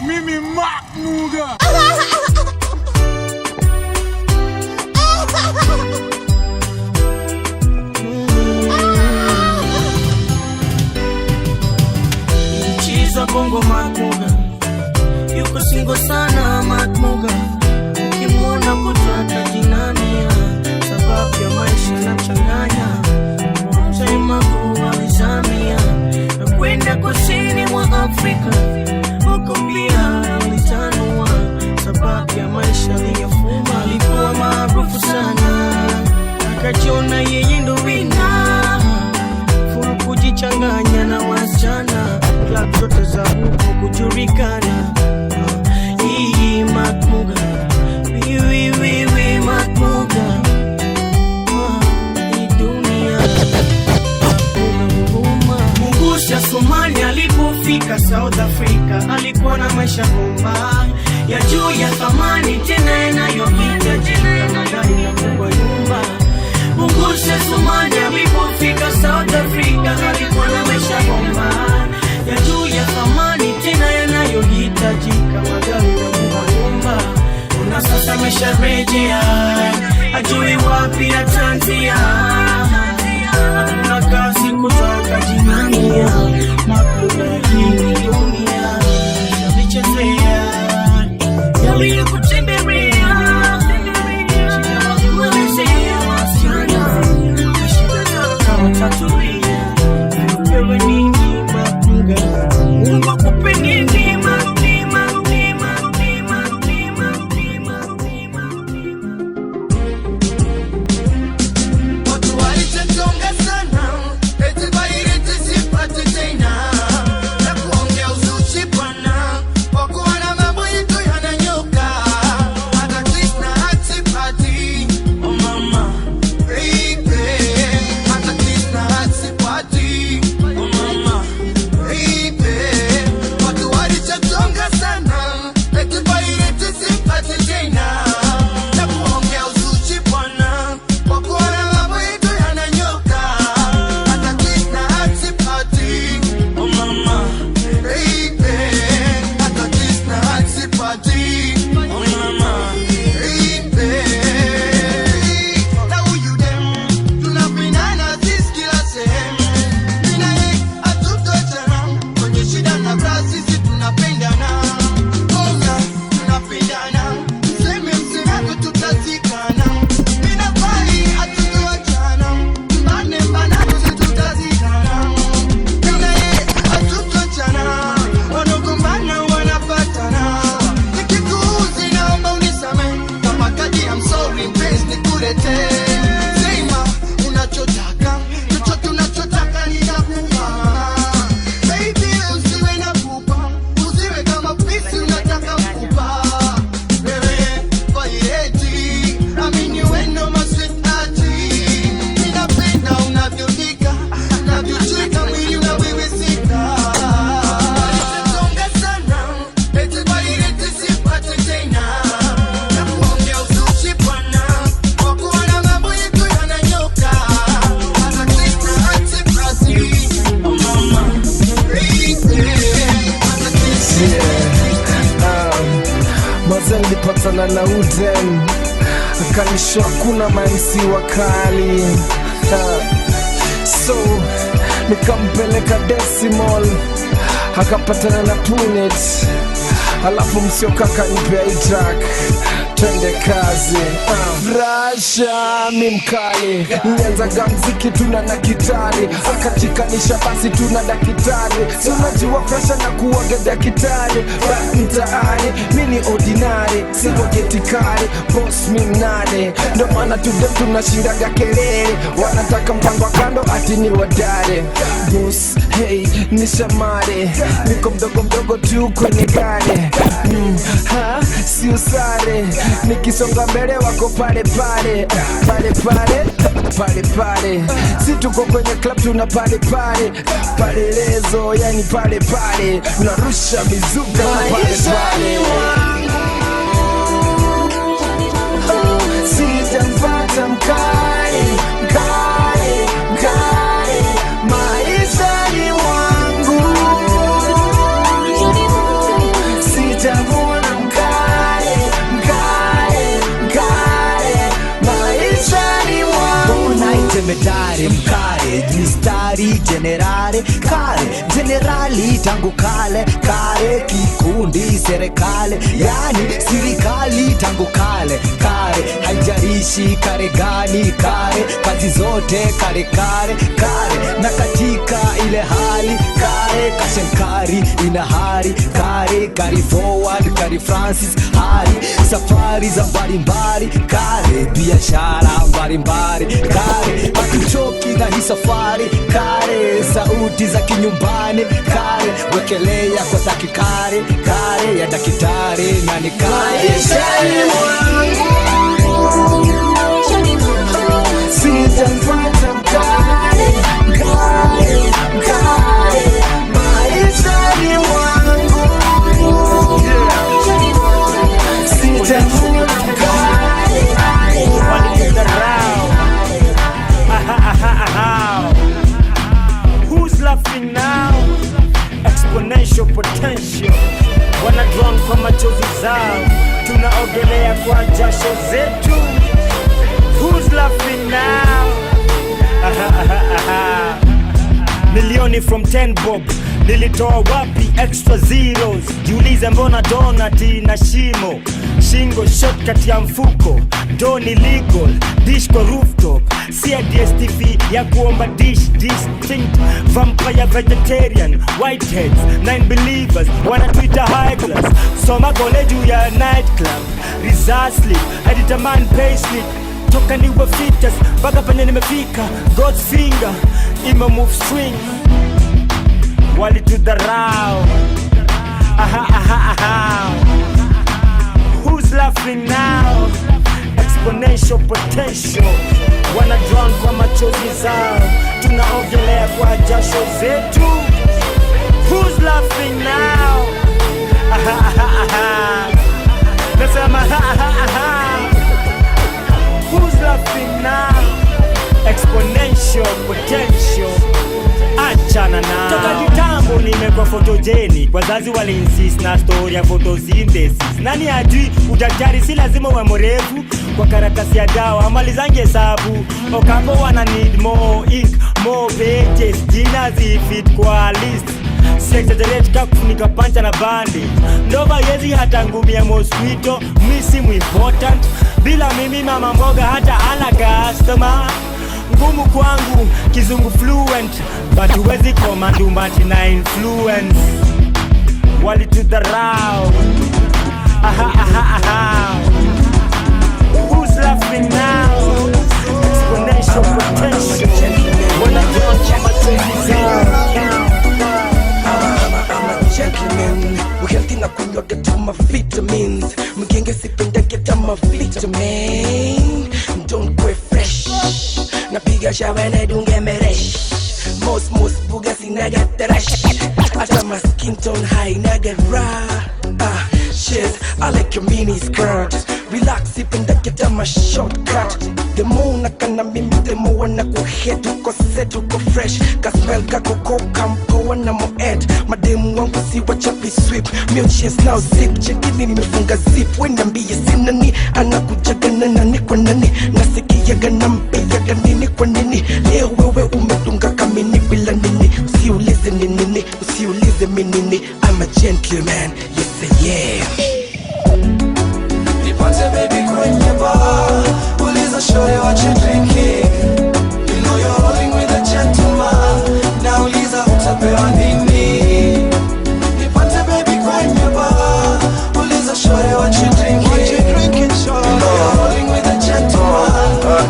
Mimi Mac Muga. Chiza bongo Mac Muga. Yuko singo sana Mac Muga. Ukimwona kutaka jinamia, sababu ya maisha na mchanganya. Msema kuwa alizamia na kwenda kusini mwa Afrika. Huko pia alitanua, sababu ya maisha aliyofuma. Alikuwa maarufu sana, akajiona yeye ndo wina. Furu kujichanganya na wasichana, club zote za huko kujulikana. Hii Mac Muga, Mac Muga. Hii dunia Mungusha Somalia alipofika South Africa, alikuwa na maisha bomba ya juu ya thamani, tena yanayohitajika magari ya kubwa nyumba. Mungusha Somalia alipofika South Africa, alikuwa na maisha bomba ya juu ya thamani, tena yanayohitajika magari ya kubwa nyumba. Una sasa amesharejea, ajui wapi atanzia. Hakuna kazi kutoka jinania, Mac Muga hii dunia. Yavichezea, yaliyokutembelea, mwelezea wasichana, shida zao kama tatulia. Upewe nini Mac Muga? Mungu akupe nini Mac Muga? Nilipatana na Uden, akanisha kuna maimsi wakali. So nikampeleka Decimal, akapatana na Punet, alafu msio kaka nipea hii track, twende kazi. Rasha mimkali, nianzaga mziki tuna na kitari, akachikanisha basi tuna dakitari. Si unajua Rasha na kuwaga dakitari, back mtaani, mini ordinary, siwa getikari, boss mimnade. Ndo maana tudem tunashindaga kelele, wanataka mpango kando ati ni wadare. Boss, hey, nishamare, niko mdogo mdogo tu kwenye gari. Si usare, nikisonga mbele wako pale pale. Pale pale, pale pale. Si tuko kwenye club tuna pale pale. Pale lezo, yani pale pale. Narusha mizuka pale pale. Sitampata mkali, mkali, mkali. Maisha ni wangu. askari generale kare, generali tangu kale kare, kikundi serikali yani serikali tangu kale kare, haijarishi kare gani kare, kazi zote kare kare kare, na katika ile hali kare, kashenkari inahari kare, kari forward kari Francis hari, safari za mbalimbali kare, biashara mbalimbali kare, hatuchoki na hii safari kare, sauti za kinyumbani kare, wekelea kwa taki kare kare, ya dakitari na ni kare. Sijapata mkare kare kare, maishani mwangu sijapata mkare kare. Who's laughing now? Exponential potential. Wana drown kwa machozi zao, tunaogelea kwa jasho zetu. Who's laughing now? Milioni from 10 bob, nilitoa wapi extra zeros? Jiulize mbona donati na shimo, shingo shortcut ya mfuko, doni legal, dish kwa rooftop, siya DSTV ya kuomba dish distinct, vampire vegetarian, whiteheads, 9 believers, wanatuita high class, soma college ya nightclub, result slip, editaman payslip, toka niwe fitas, baka penye nimefika, God's finger, ima move string, walitudharau. Who's laughing now? Exponential potential. Wana drown kwa machozi zao, tunaogelea kwa jasho zetu. Who's laughing now? Nasema who's laughing now? Exponential potential. Achana na toka kitambo nimekuwa photogenic, wazazi wali insist na story ya photosynthesis. Nani ajui udaktari si lazima uwe mrefu, kwa karatasi ya dawa malizange hesabu. Okapo wana need more ink, more pages, jina zifit kwa list. Si exaggerate kakufunika pancha na bandi, ndova yezi hata ngumi ya mosquito. Misi mu important, bila mimi mama mboga hata ana customer. Ngumu kwangu kizungu fluent, but huwezi command umati na influence. Walitudharau. Who's laughing now? Exponential potential. When I drown kwa machozi zao. I'm a gentleman, healthy na kunyote to my vitamins. Mgenge sipenda get my vitamin. Don't go fresh. Napiga shawa na dunge meresh. Most buga sina get trash. Ata my skin tone high na get raw. Shit, I like your mini skirt. Relax, sipenda get my shortcut. The more nakana mimi, the more nakuhead. Uko set, uko fresh. Kasmell kako kampo na mo ed. Mademu wangu si wachapi sweep. Milk chase now zip. Chekini nimefunga zip. Wenambie sinani, anakujaga na nani kwa nani. Nasikiaga na mpiaga nini kwa nini. Leo wewe umedunga kamini bila nini. Usiulize ni nini, usiulize mi nini. I'm a gentleman, yes I am. Nipate baby kwenye bar, uliza shorty what you drinking. You know you're rolling with a gentleman. Now uliza utapewa nini. Nipate baby kwenye bar, uliza shorty what you drinking. You know you're rolling with a gentleman.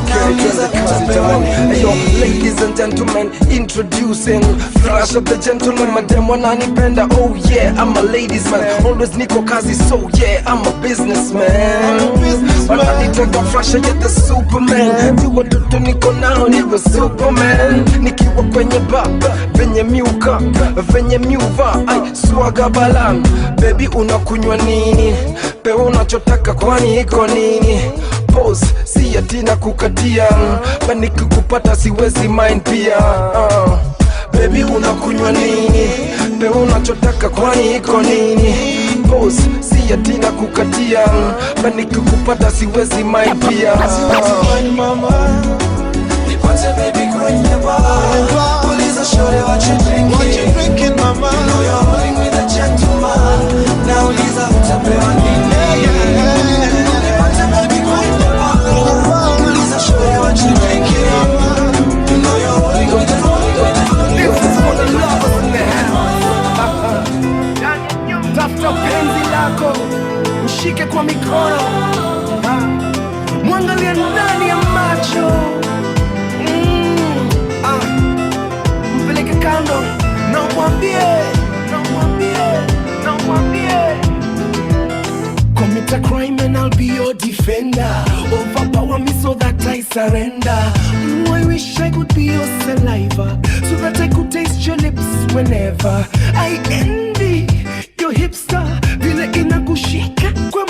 Now uliza utapewa nini. Yo, ladies and gentlemen, introducing Flash of the gentleman, madam wananipenda. Oh yeah, I'm a ladies man. Always niko kazi, so yeah, I'm a businessman. Wananitega Flash, yeah, the Superman. Ti watoto niko nao, niko Superman. Nikiwa kwenye bar, venye miuka, venye miuva, ay, swaga balan. Baby unakunywa nini? Pe unachotaka kwani iko nini? Pose, si atina kukatia, paniki kupata siwezi mind pia. Baby unakunywa nini? Pe unachotaka kwani iko nini? Pose, si atina kukatia, paniki kupata siwezi mind pia. Nipate baby kwenye bar, uliza shorty, what you drinking, mama? You know you're rolling with a gentleman. Nauliza utapewa nini? Nipate baby kwa nauliza shorty, what you drinking, mama? You know you're rolling with a This is for the lovers in the house. Tafuta penzi lako, mshike kwa mikono, mwangalia ndani ya macho, mpeleke kando, na mwambie commit a crime and I'll be your defender. Overpower me so that I surrender. I wish I could be your saliva, so that I could taste your lips whenever. I envy your hipster, vile inakushika kwa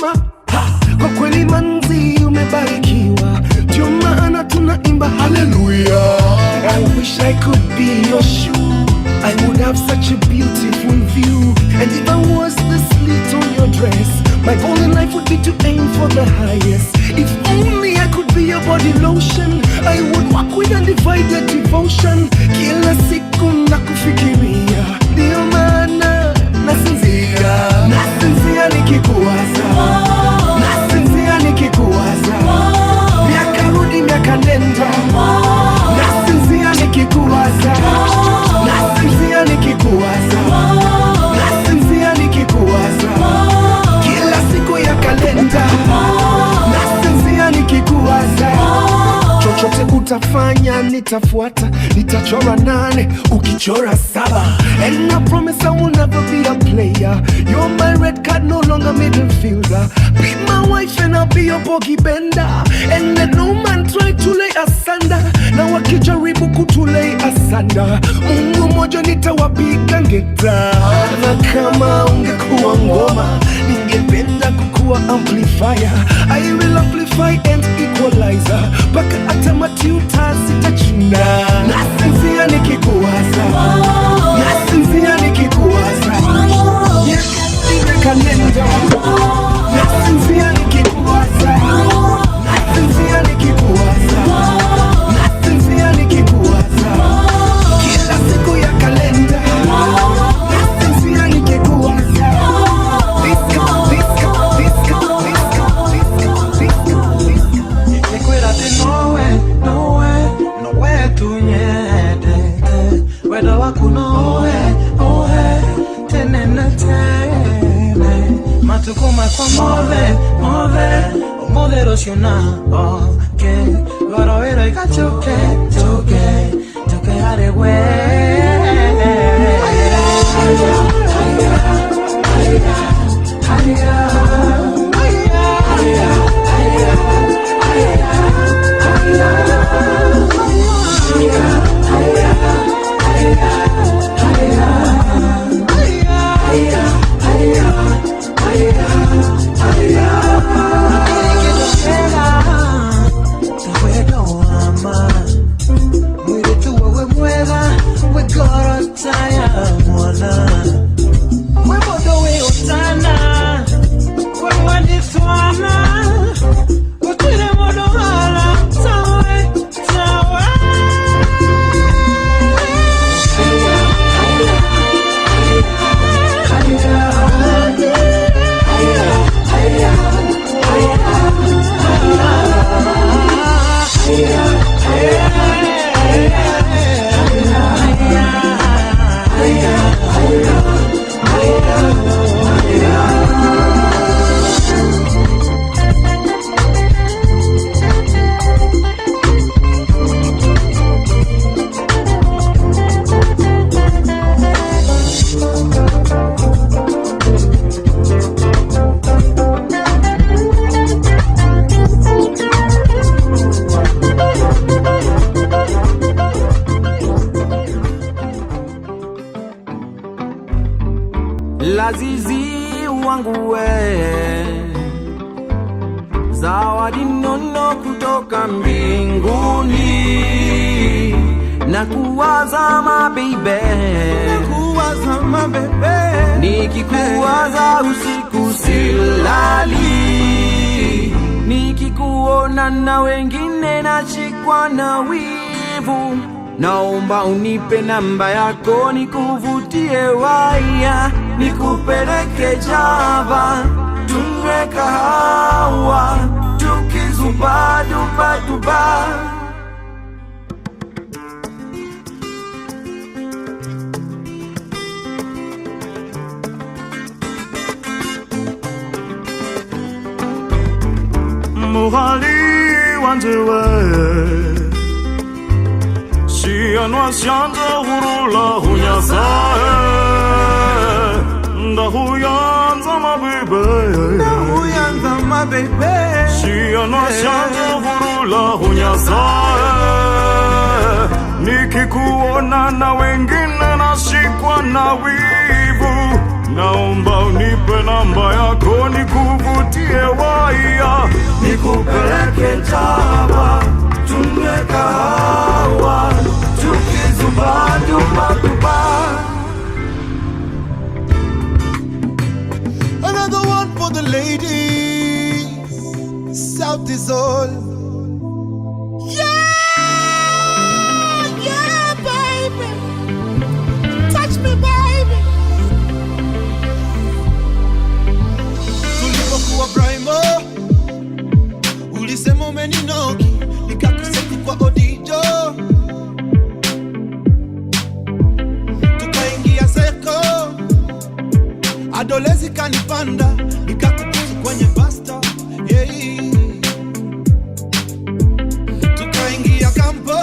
kwa kweli manzi umebarikiwa, ndio maana tunaimba hallelujah. I wish I could be your shoe, I would have such a beautiful view. And if I was the slit on your dress, my goal in life would be to aim for the highest. If only I could be your body lotion, I would walk with undivided devotion. Kila siku nakufikiria, ndio maana nasinzia nikikuwaza, nasinzia nikikuwaza, miaka rudi miaka nenda, nasinzia nikikuwaza, nasinzia nikikuwaza, nasinzia nikikuwaza, kila siku ya kalenda, nasinzia nikikuwaza. Chochote utafanya nitafuata, nitachora 8 ukichora 7. And I promise I will never be a player. You're my red card, no longer middle fielder. Be my wife and I'll be your bogey bender. And let no man try to lay asunder. Na wakijaribu kutulay asanda, Mungu moja nitawapiga ngeta. Na kama ungekuwa ngoma, ningependa kukuwa amplifier. I will amplify and equalizer, baka hata matiuta sitachuna. Nasinzia nikikuwaza, nasinzia nikikuwaza, kanenda, nasinzia nikikuwaza, nasinzia nikikuwaza, nasinzia nikikuwaza, kila siku ya kalenda, nasinzia nikikuwaza. Whether I could know it, tenena tene, matukuma kwa move rosiona, okay. Goro ero ikachoke, toke harewe. Lazizi wangu we, zawadi nono kutoka mbinguni, na kuwaza mabebe, nikikuwaza usiku silali, nikikuona na wengine nachikwa na wivu, naomba unipe namba yako nikuvutie waya, nikupeleke Java tunywe kahawa tukizuba duba duba. Muhali wanjewe Shianwa shanja hurula hunyasae Ndahuyanza mabebe Shianwa shanja hurula hunyasae Nikikuona na wengine nashikwa na wivu, naomba unipe namba yako nikuvutie waya, nikupeleke Java tunywe kahawa tukizuba duba duba. Another one for the ladies, South is all. Yeah, baby. Touch me, baby. Tulipokuwa primo, ulisema umeninoki, nikakuseti kwa odijo. Tukaingia seko, adolezi kanipanda, nikakubusu kwenye basta. Yeah. Tukaingia kampo,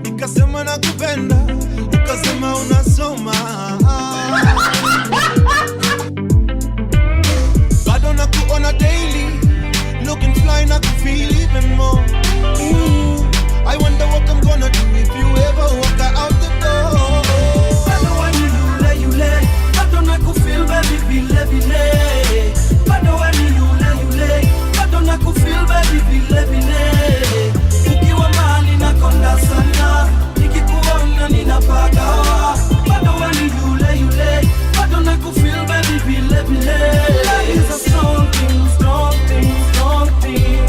nikasema nakupenda, ukasema unasoma. Bado nakuona daily, looking fly, nakufeel even more. I wonder what I'm gonna do if you ever walk out the door. Bado wani yule, bado nakufeel baby vile vile. Bado wani yule, bado nakufeel baby vile vile. Ukiwa mahali nakonda sana, nikikuona ninapagawa. Bado wani yule, bado nakufeel baby vile vile. Love is a strong thing, strong thing, strong thing.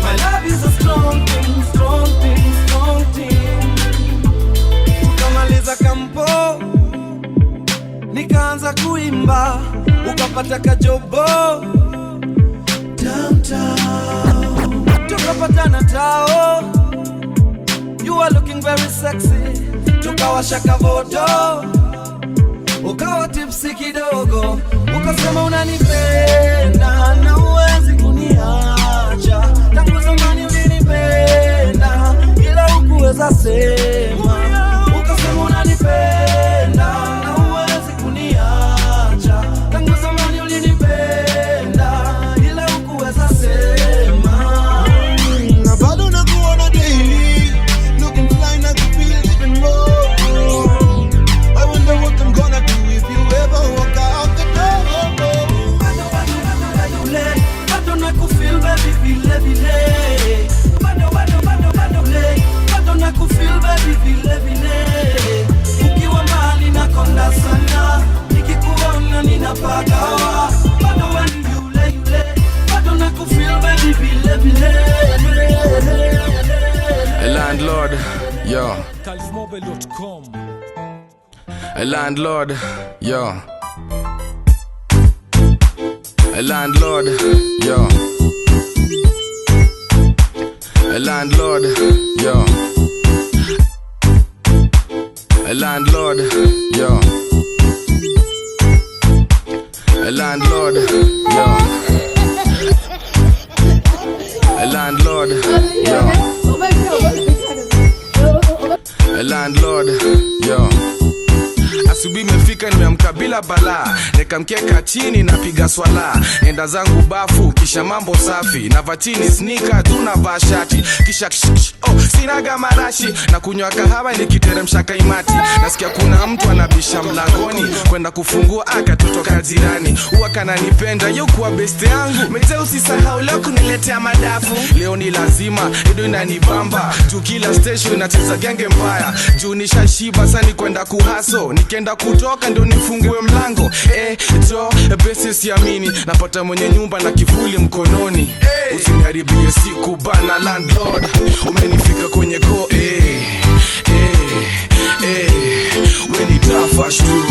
My love is a strong thing, strong thing, strong thing. Ukamaliza kampo, nikaanza kuimba, ukapata kajobo downtown, tukapatana tao. You are looking very sexy, tukawasha kavoto, ukawa tipsi kidogo, ukasema unanipenda na uwezi kuniacha. Tangu zamani ulinipenda ila hukuweza sema, ukasema unanipenda na uwezi kuniacha. Tangu zamani ulinipenda ila hukuweza sema. Na bado nakuona daily, looking fly, nakufeel even more. I wonder what I'm gonna do if you ever walk out the door. Bado nakufeel baby vile vile. Bado nakufeel baby vile vile. Ukiwa mahali nakonda sana, nikikuona ninapagawa. Bado wani yule, bado nakufeel baby vile vile. A landlord, yo. califmobile.com. A landlord, yo. A landlord, yo. A landlord, yo. A landlord, yo. A landlord, yo. A landlord, yo. A landlord, yo. Asubuhi imefika nimeamka bila balaa, nikamkeka chini napiga swala, enda zangu bafu kisha mambo safi, na vatini sneaker tunavaa shati, kisha sinaga marashi na kunywa kahawa nikiteremsha kaimati. Nasikia kuna mtu anabisha mlangoni, kwenda kufungua akatotoka jirani, huwa kananipenda yukuwa beste yangu. Mete usisahau leo kuniletea madafu, leo ni lazima edo inanibamba, juu kila station inacheza genge mbaya, juu nishashiba sani kwenda kuhaso, nikenda kutoka ndio nifungue mlango. Jo besi siamini, napata mwenye nyumba na kivuli mkononi. Usiniharibie siku bana landlord, umenifika kwenye ko weni tafash tu.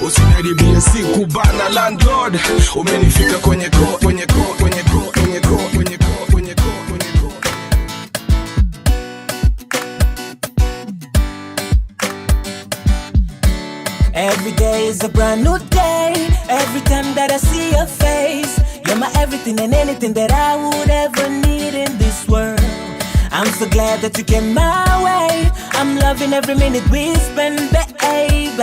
Usiniharibie siku bana landlord, umenifika kwenye ko kwenye ko kwenye ko kwenye ko kwenye ko kwenye ko kwenye ko. Every day is a brand new day. Every time that I see your face, you're my everything and anything that I would ever need in this world. I'm so glad that you came my way. I'm loving every minute we spend, babe.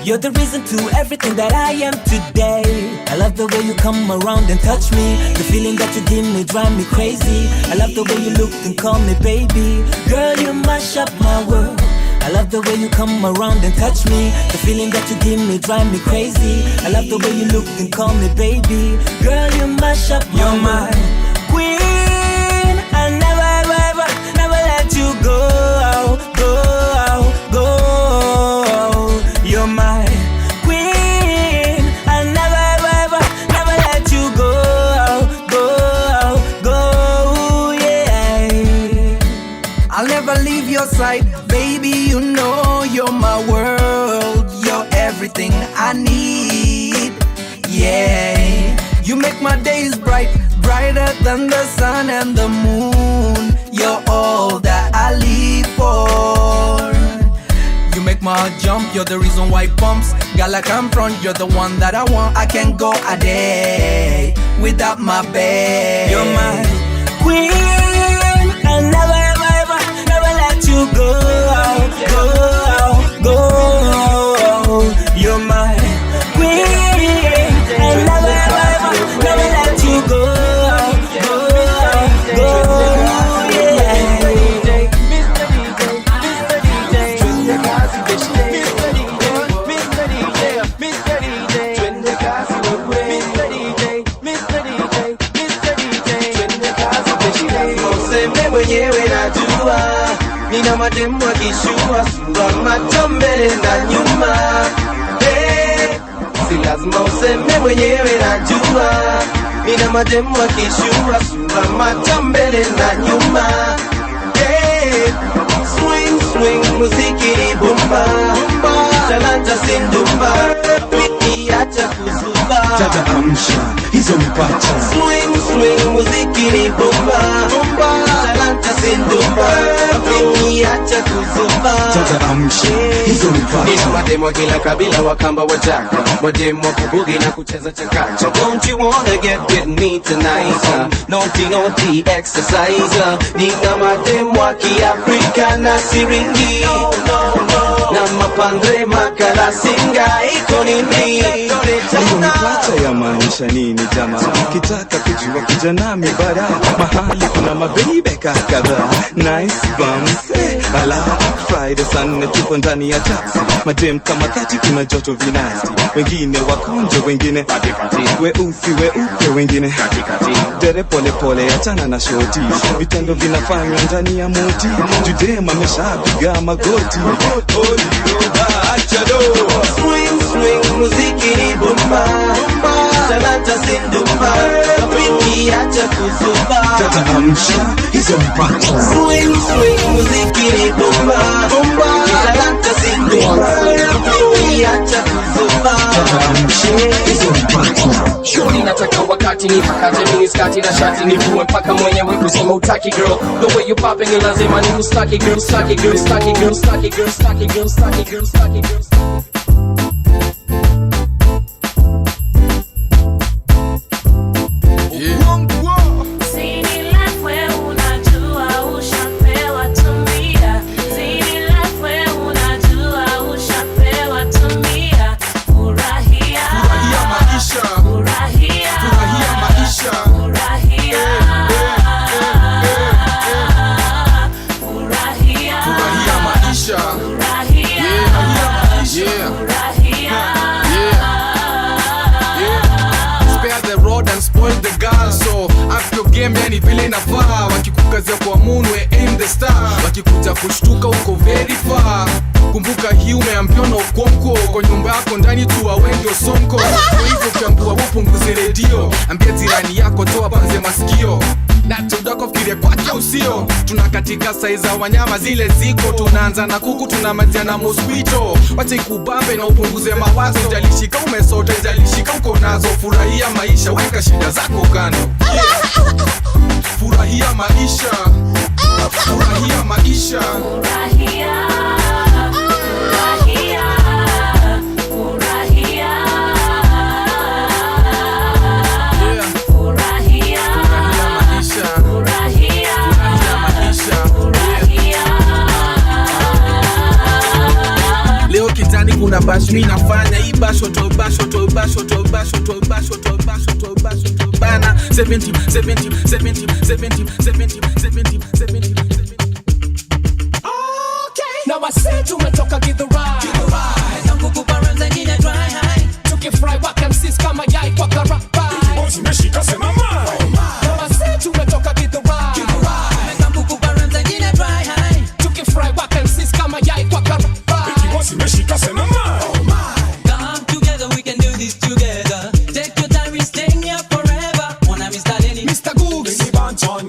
You're the reason to everything that I am today. I love the way you come around and touch me. The feeling that you give me drive me crazy. I love the way you look and call me baby. Girl, you mash up my world. I love the way you come around and touch me. The feeling that you give me drive me crazy. I love the way you look and call me baby. Girl, you mash up my You're my queen. I never, ever, never let you go, go, go. You're my queen. I never, ever, never let you go, go, go, yeah. I'll never leave your side, baby, you know you're my world. You're everything I need, yeah. You make my days bright, brighter than the sun and the moon. You're all that I live for. You make my heart jump, you're the reason why it pumps. Girl, I come front, you're the one that I want. I can't go a day without my babe. You're my queen. I never, ever, never let you go, go, go. You're my queen. I never, ever, never let you go, go, go. Mwenyewe najua nina mademu wakishua sura macho mbele na nyuma. Si lazima useme mwenyewe najua nina mademu wakishua sura macho mbele na nyuma. Swing, swing, muziki ni bomba, talanta sindumba, acha kuzuba. Dada amsha hizo mpacha. Swing, swing, muziki ni bomba, talanta sindumba, acha kuzuba. Dada amsha hizo mpacha. Nina mademu wa kila kabila wakamba wajaka, mademu wa kubugi na kucheza chakacha. Don't you wanna get with me tonight? Naughty, naughty exercise. Nina mademu wa Kiafrika na siringi, na mapandre makala singa iko nini. Hiyo mpacha ya maanisha nini jama? Kitaka kujua kuja nami bara, mahali kuna mabebe kadhaa. Nice bums, ala Friday sana tupo ndani ya taxi. Madem kama 30 kuna joto vinasti. Wengine wakonjo, wengine weusi weupe, wengine dere pole pole, achana na shoti. Vitendo vinafanywa ndani ya moti. Judema ameshapiga magoti. Swing, swing, muziki ni bomba, talanta sindumba, rafiki acha kuzuba. Dada amsha hizo mpacha. Swing, swing, muziki ni bomba, talanta sindumba, rafiki acha kuzuba. Dada amsha hizo mpacha. Shorty nataka wakati ni pakate mini skati na shati ni vue mpaka mwenyewe kusema utaki girl. The way you popping ni lazima ni ustaki girl, staki girl, staki girl, staki girl, staki girl, staki girl, staki girl. Yani vile inafaa, wakikukazia kwa moon we aim the star, wakikuja kushtuka uko very far. Kumbuka hii umeambiwa na ukonko, kwa nyumba yako ndani tu wengi osonko. Kwa hivyo kiambua upunguze redio, ambia jirani yako toa banze masikio. na tudako fikiria kwake usio. Tunakatika saiza wanyama zile ziko, tunaanza na kuku tunamalizia na mosquito. Wacha ikubambe na upunguze mawazo, jalishika umesota jalishika uko nazo. Furahia maisha, weka shida zako kando. Furahia maisha, furahia maisha, furahia. Leo kitani kuna bash mi nafanya hii basho to basho to basho to basho to basho to basho to basho to bana 70 70 70 70 70 70 70. Okay, now I say tumetoka get the ride tangu kubaranza nyine dry high tukifry waka msis kama yai kwa karapa zimeshika sema mai. Now I say tumetoka get the ride tangu kubaranza nyine dry high tukifry waka msis kama yai kwa karapa. Come together, we can do this together. Take your time, we're staying here forever. Wanna Mr. Lenny, Mr. Googs,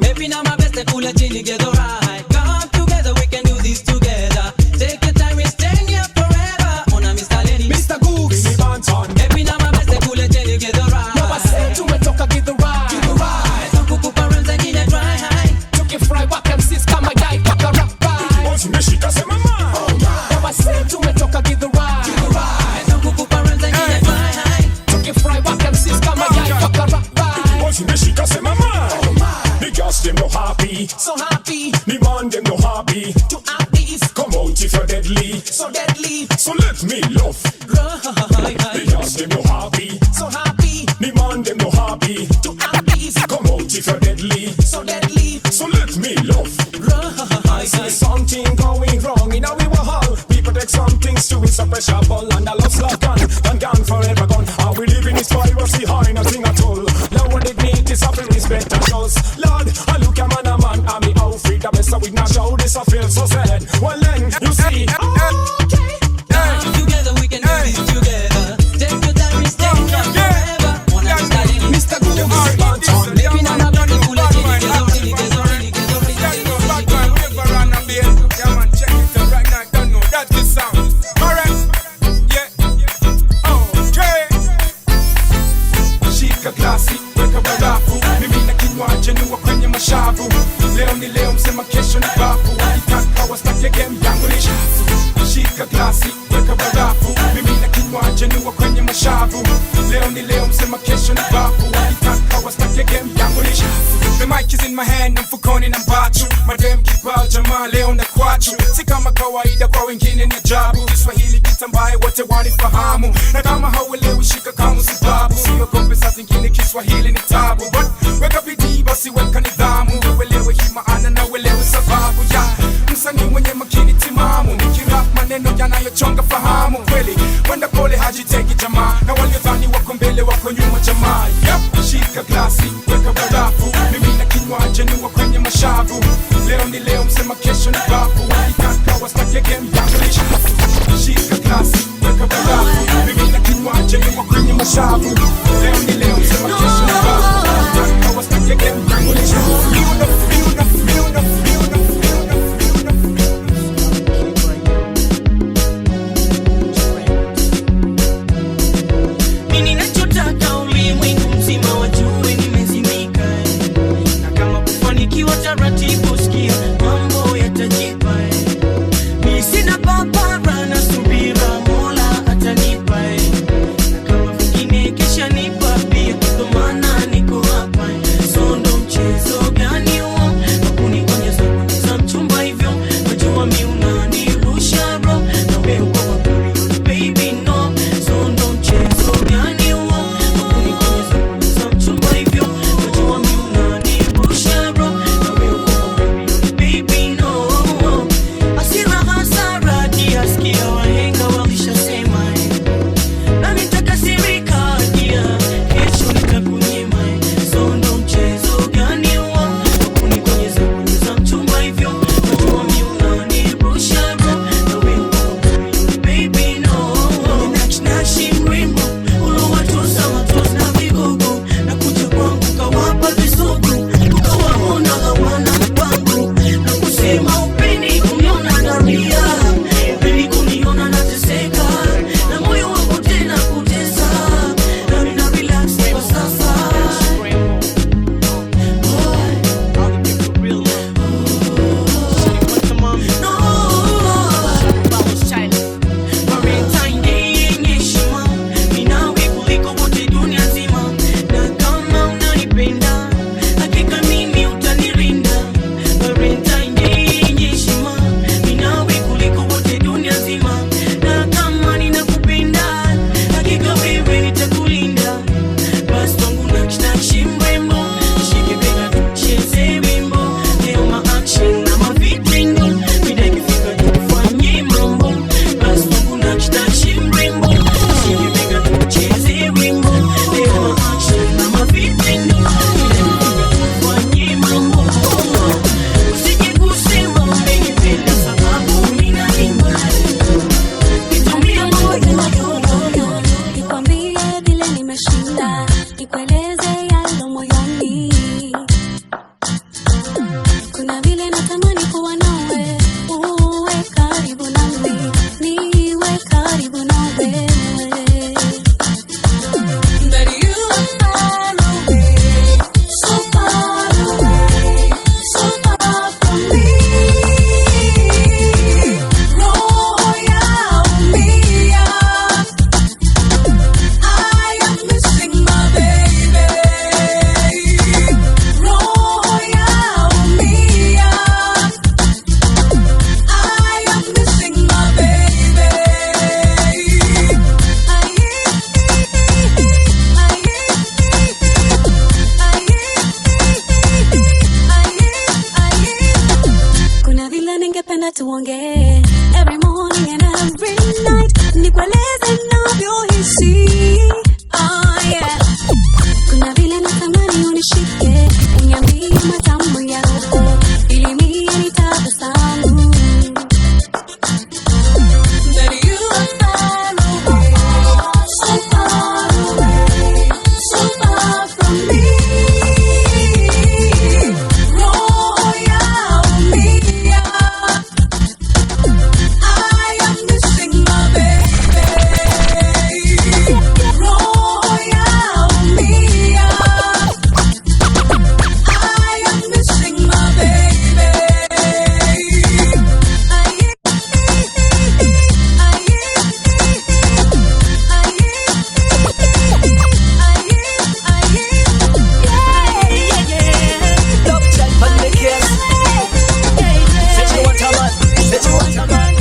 maybe now my best to pull a chin together, right? Come together, we can do this together. Take your time, we're staying here forever. Wanna Mr. Lenny, Mr. Googs, maybe now my best to pull a chin together, right? Now I say tumetoka get the ride tangu kubaranza nyine dry high tukifry waka msis kama yai kwa karapa zimeshika sema mai. Now I say tumetoka get the ride tangu kubaranza nyine dry high tukifry waka msis kama yai kwa karapa zimeshika sema mai. The girls them no happy, so happy. the man them no happy. To act this, Come out if you're deadly, so deadly. so let me love. The girls them no happy, So happy. the man them no happy. To act this, Come out if you're deadly, so deadly. so let me love. I see something going wrong in our hall. People take some things to it's a pressure ball and a love slot gone forever gone. How we live in this piracy high, nothing at all. Now when dignity is up in respect and shows. Lord, I look at man a man and me outfit the best with not show this I feel so sad. Well then you see. Come together, we can do this together. Take your time, we're staying here forever. Wanna Mr. Lenny, Mr. Googs, maybe now my best to pull a chin together. Leo ni leo, msema kesho ni bafu. Wakitaka wastake game yangu ni shafu. Shika glasi, weka barafu. Mimi na kinywaji niwa kwenye mashavu. Leo ni leo, msema kesho ni bafu. Wakitaka wastake game yangu ni shafu. The mic is in my hand, na mfukoni na mbachu. Madem kibao jamaa leo na kwachu. Si kama kawaida kwa wengine ni ajabu. Kiswahili kitambaye wote wanifahamu. Na kama hauelewi shika kama sababu. Siogope saa zingine Kiswahili ni tabu. But weka bidii basi weka nidhamu. Uelewe hii maana na uelewe sababu ya msanii mwenye makini timamu. Nikirap maneno yanayochonga fahamu. Kweli wenda pole hajiteki jamaa. Na waliodhani wako mbele wako nyuma jamaa. Yep. Shika glasi, weka barafu. Mimi na kinywaji niwa kwenye mashavu. Leo ni leo, msema kesho ni bafu. Wakitaka wastake game yangu ni shafu. Shika glasi, weka barafu. Mimi na kinywaji niwa kwenye mashavu. Leo ni leo, msema kesho ni bafu. Wakitaka wastake game yangu ni shafu. Mimi ninachotaka ulimwengu mzima wajue nimezimika. Na kama kufanikiwa taratibu sikia mambo yatajipa. Mimi sina papara na subira Mola atanipa. Na kama vingine kesha nipa nikueleze yalo moyoni. Kuna vile natamani kuwa nawe, uwe karibu nami, niwe karibu nawe. But you are far away, so far away, so far from me. Roho yaumia, I am missing my baby. Roho yaumia, I am missing my baby. Kuna vile ningependa tuongee every morning and every night, nikueleze navyohisi. Yeah. Kuna vile natamani unishike, uniambie matamu yako ili mimi nitabasamu. But you are far away, so far away, so far from me. Roho yaumia, I am missing my baby. Roho yaumia, I am missing my baby. Love child on the case. Said you want a man, said you want a man.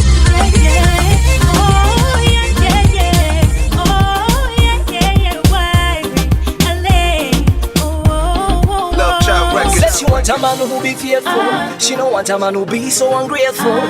Love Child Records. Said she want a man who be faithful. She don't want a man who be so ungrateful.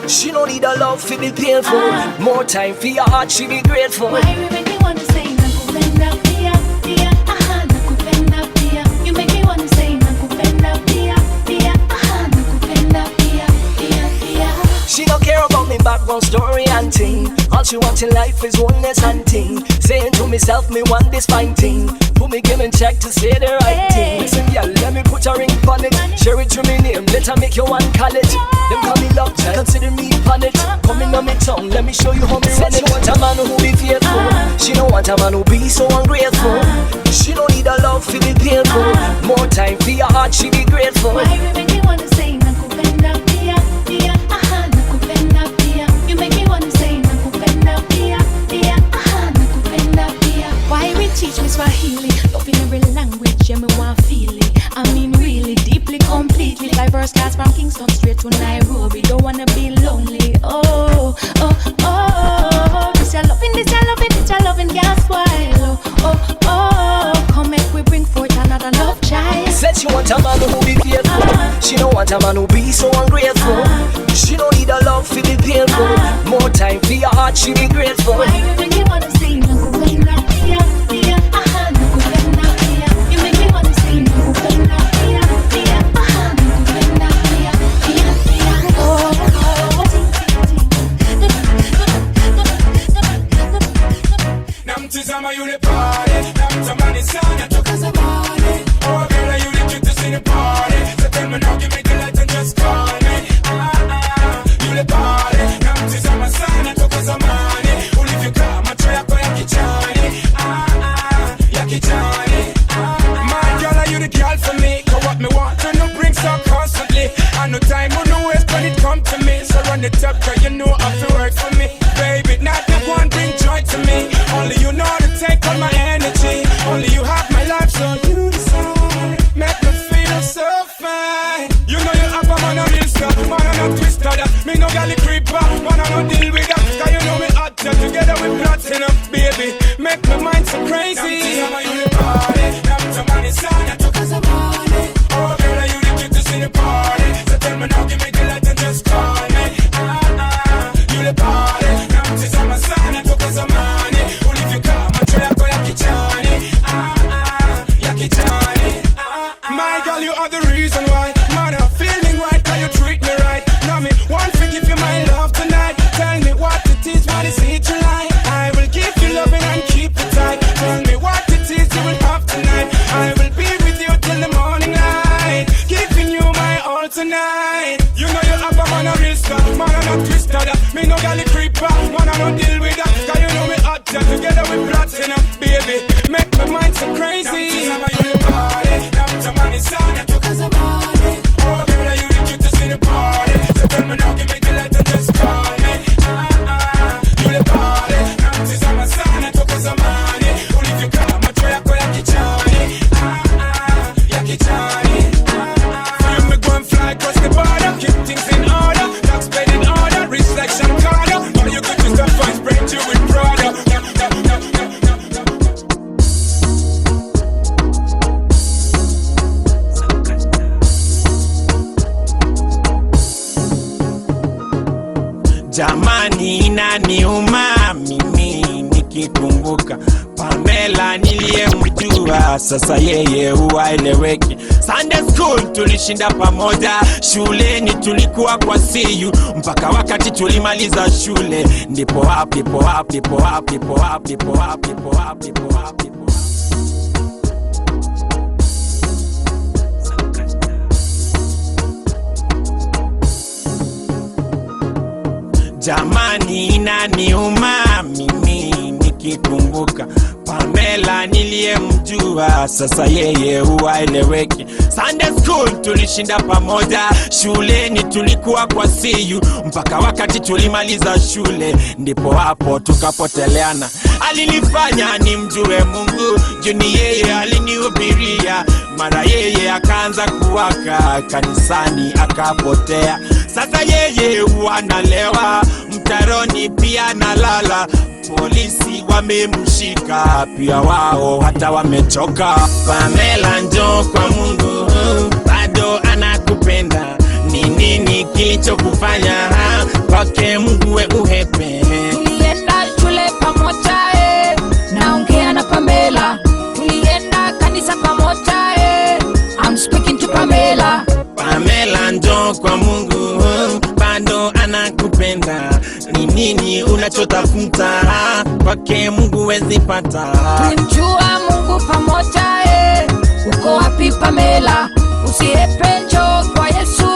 She don't need a love to be painful. More time for your heart, she be grateful. Why you make me want to say nakupenda pia pia, aha nakupenda pia. You make me want to say nakupenda pia pia, aha nakupenda pia pia pia. She don't care about me background story and thing. All she wants in life is oneness and thing. Saying to myself, me want this fine thing. Put me give and check to say the right thing. Listen, yeah, let me put a ring on it. Share it to me name, let her make you one call it. Them call me love child, consider me on it. Coming on me tongue, let me show you how me run it. She want a man who be faithful. She don't want a man who be so ungrateful. She don't need a love to be painful. More time for your heart, she be grateful. Why you make me want to say nakupenda pia pia, aha nakupenda pia. You make me want to say nakupenda pia pia, aha nakupenda pia. Why we teach me Swahili, love in every language, yeah me want feel it. I mean really, deeply, completely. Fly first class from Kingston straight to Nairobi. Don't wanna be lonely. Oh, oh, oh. This your loving, this your loving, this your loving, guess why? Oh, oh, oh. Come make we bring forth another love child. Said she want a man who be faithful. She don't want a man who be so ungrateful. She don't need a love to be painful. More time for your heart, she be grateful. Why you make me wanna sing nakupenda pia pia, aha nakupenda pia. You make me wanna sing nakupenda pia pia, aha nakupenda pia pia pia. Oh, oh, Namtizama yule pale, namtamani sana toka zamani. Oh girl, you the cutest in the party. So tell me now, give me the light and just call me. Yule pale, namtizama sana toka zamani. Ulivyokaa macho yako ya kichani, ya kichani. My girl, you the girl for me. 'Cause what me want to know brings up constantly. I no time or no waste when it come to me. So run it up, 'cause you know how to work for me, baby. Not the one bring joy to me. Only you know how to take all my energy. Only you have my life, so you decide. Make me feel so fine. You know you have a man on this stuff, man on a twister that. Me no galley creeper, man on no deal with that. 'Cause you know me hot, together with platinum, baby. Make my mind so crazy. Oh girl, you the cutest in the party. So tell me now, give me the light and just call me. You the party. Namtizama sana toka zamani. Ulivyokaa macho yako ya kichani, ya kichani. My girl, you are the reason why. Man, I'm feeling right, 'cause you treat me right. Now me want to give you my love tonight. Tell me what it is, what is it you like? I will give you loving and keep it tight. Tell me what it is you will have tonight. me no galley creeper. Man, I don't deal with that. Cause you know me hot together with platinum, baby. Make my mind so crazy. Now you party, now to money sound, I took as a money. Oh, girl, you the cutest in the party. So tell me now, give me the letter, just call me. You the party, now to my sound, I took as a money. Only if you come, I try to call you Kichani. Yakichani. You me go and fly across the border, keep things in order, tax paid in order, rich like Sean Carter. All you could just have fun, spread you with Prada. Jamani inaniuma mimi nikikumbuka Pamela niliyemjua, sasa yeye huwaeleweki. Sunday school tulishinda pamoja, shuleni tulikuwa kwa siyu mpaka wakati tulimaliza shule. Ndipo wapi po wapi po wapi po wapi po wapi po wapi po wapi po. Jamani inaniuma mimi nikikumbuka Pamela niliyemjua, sasa yeye huwaeleweki. Sunday school tulishinda pamoja, shuleni tulikuwa kwa siyu mpaka wakati tulimaliza shule. Ndipo hapo tukapoteleana. Alinifanya nimjue Mungu, juni yeye alinihubiria. Mara yeye akaanza kuwaka kanisani akapotea. Sasa yeye wanalewa mtaroni pia nalala. Polisi wamemshika pia wao hata wamechoka. Pamela njoo kwa Mungu, bado anakupenda. Ni nini kilichokufanya kwake Mungu we uhepe? Tulienda shule pamoja naongea na Pamela. Tulienda kanisa pamoja I'm speaking to Pamela. Pamela njoo kwa Mungu, bado anakupenda. Ni nini unachotafuta kwake Mungu wezi pata? Tulimjua Mungu pamoja uko wapi Pamela? Usiepe njoo kwa Yesu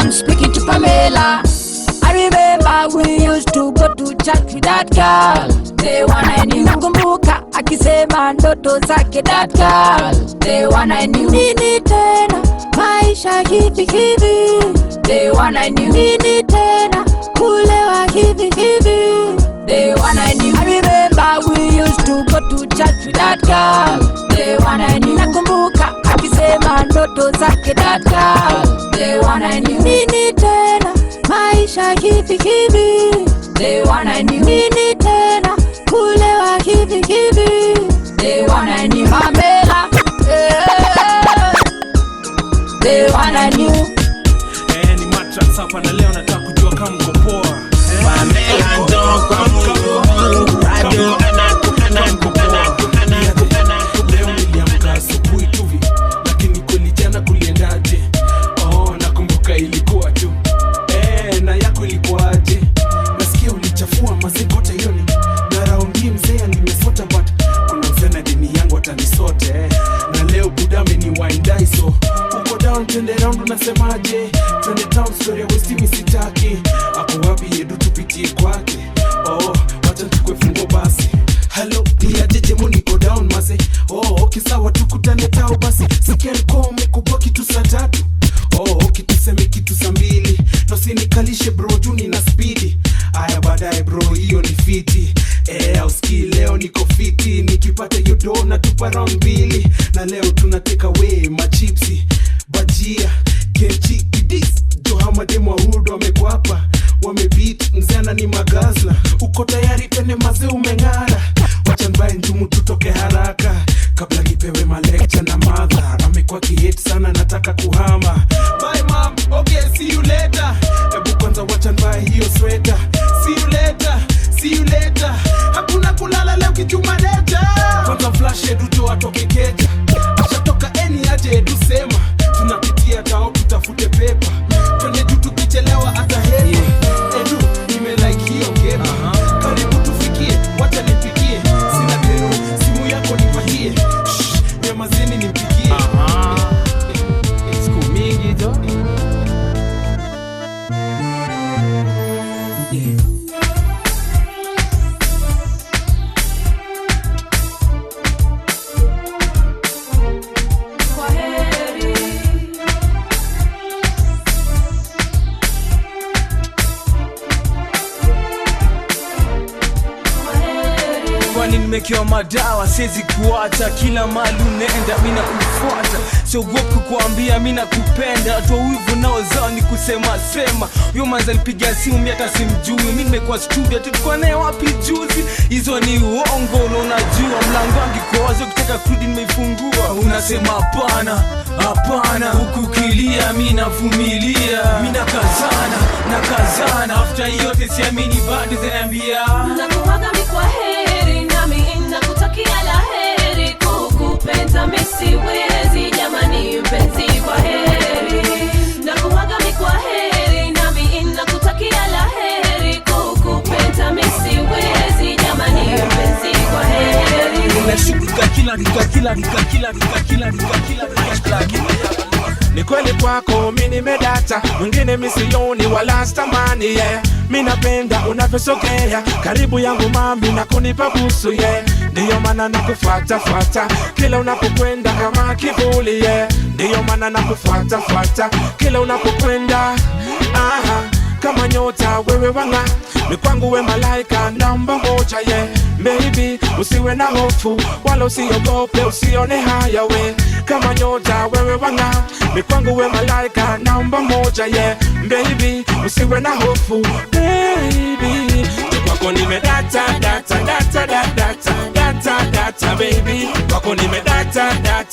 I'm speaking to Pamela. I remember we used to go to church with that girl. They wanna nakumbuka akisema ndoto zake that girl. They wanna nini tena maisha hivi hivi. They wanna nini tena kulewa hivi hivi. They wanna I remember we used to go to church with that girl. They wanna nakumbuka akisema ndoto zake that girl. They wanna nini tena maisha hivi hivi. They wanna nini tena kulewa hivi hivi. They wanna Pamela. They wanna ni matrix hapa na leo nataka kujua kama mko poa. Pamela njoo kwa Mungu, bado anakupenda. Leo niliamka asubuhi tu hivi, lakini kweli jana kuliendaje? Oh, nakumbuka ilikuwa tu na yako ilikuwaje? Nasikia ulichafua mazingote yoni na raundi mzee nimefuata, but kuna mzee na dini yangu atanisote na leo budame ni wine so uko down twende round unasemaje? Twende town story ya West misitaki. Hapo wapi yedu tupitie kwake? Oh, wacha tukwe fungo basi. Hello, pia jeje niko down maze. Oh, okay sawa tukutane tao basi. Sikia kome kubwa kitu saa 3. Oh, okay tuseme kitu saa 2. No sinikalishe bro juni na speedy. Aya baadaye bro hiyo ni fiti. Auski leo niko fiti. Nikipata hiyo do na tupa round 2. Na leo tunateka away machipsi bajia kenchi kidis Johama demo hudo wamekwapa wamebeat mzana ni magazla. Uko tayari pene maze umengara? Wacha mbaye njumu tutoke haraka kabla nipewe malecture na mother. Amekuwa kihate sana nataka kuhama. Bye mom, okay see you later. Ebu kwanza wacha mbaye hiyo sweater. See you later, see you later. Hakuna kulala leo kijuma deta. Kwanza flash edu jo atoke keja. Ashatoka eni aje edu sema. Tunapitia tao tutafute pepa. Twende juu tukichelewa hata hepa. Edu nime like hiyo ngema. Karibu tufikie, wacha nipikie. Sina kero, simu yako nipatie. Nyamazeni nipigie. Siku mingi jo. nikiwa madawa siwezi kuacha, kila mali unaenda mimi nakufuata, siogopi kukuambia mimi nakupenda, toa wivu nao zao ni kusema sema. Huyo manza alipiga simu mimi hata simjui, mimi nimekuwa studio tulikuwa naye wapi juzi, hizo ni uongo unajua, mlango wangu kwa wazo ukitaka kurudi nimeifungua, unasema hapana hapana, huku kilia mimi navumilia, mimi nakazana after yote siamini bado zaniambia nakuaga mi kwa heri, nami nakutakia la heri, kukupenda mimi siwezi jamani mpenzi kwa heri, nakuaga mi kwa heri, nami nakutakia la heri, kukupenda mimi siwezi jamani mpenzi kwa heri. Unashuka kila ni kweli kwako mimi nimedata, mwingine misioni wala stamani yeah. Mimi napenda unavyosogea karibu yangu mami na kunipa busu yeah. Ndiyo maana nakufuata kila unapokwenda kama kivuli yeah. Ndiyo maana nakufuata kila unapokwenda kama nyota wewe wanga, ni kwangu we malaika namba moja yeah. Baby usiwe na hofu wala usiogope, usione haya we, kama nyota wewe wanga, ni kwangu we malaika namba moja yeah. Baby usiwe na hofu baby, kwako nimedata baby, kwako nimedata baby,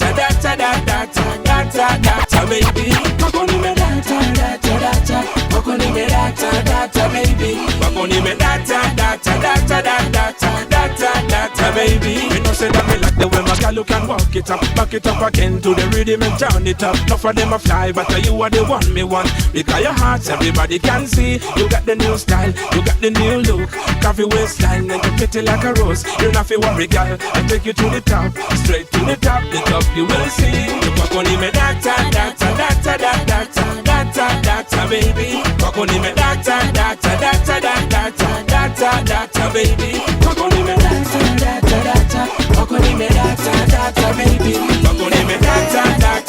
kwako nimedata kwako nimedata baby, kwako nimedata baby. You know say that me like the way my girl you can walk it up, back it up again to the rhythm and turn it up. Enough of them a fly, but you are the one me want, because your heart everybody can see. You got the new style, you got the new look, coffee waistline and you're pretty like a rose. You not feel worry girl, I take you to the top, straight to the top you will see. Kwako nimedata baby, kwako nimedata baby, kwako nimedata kwako nimedata baby, kwako nimedata baby.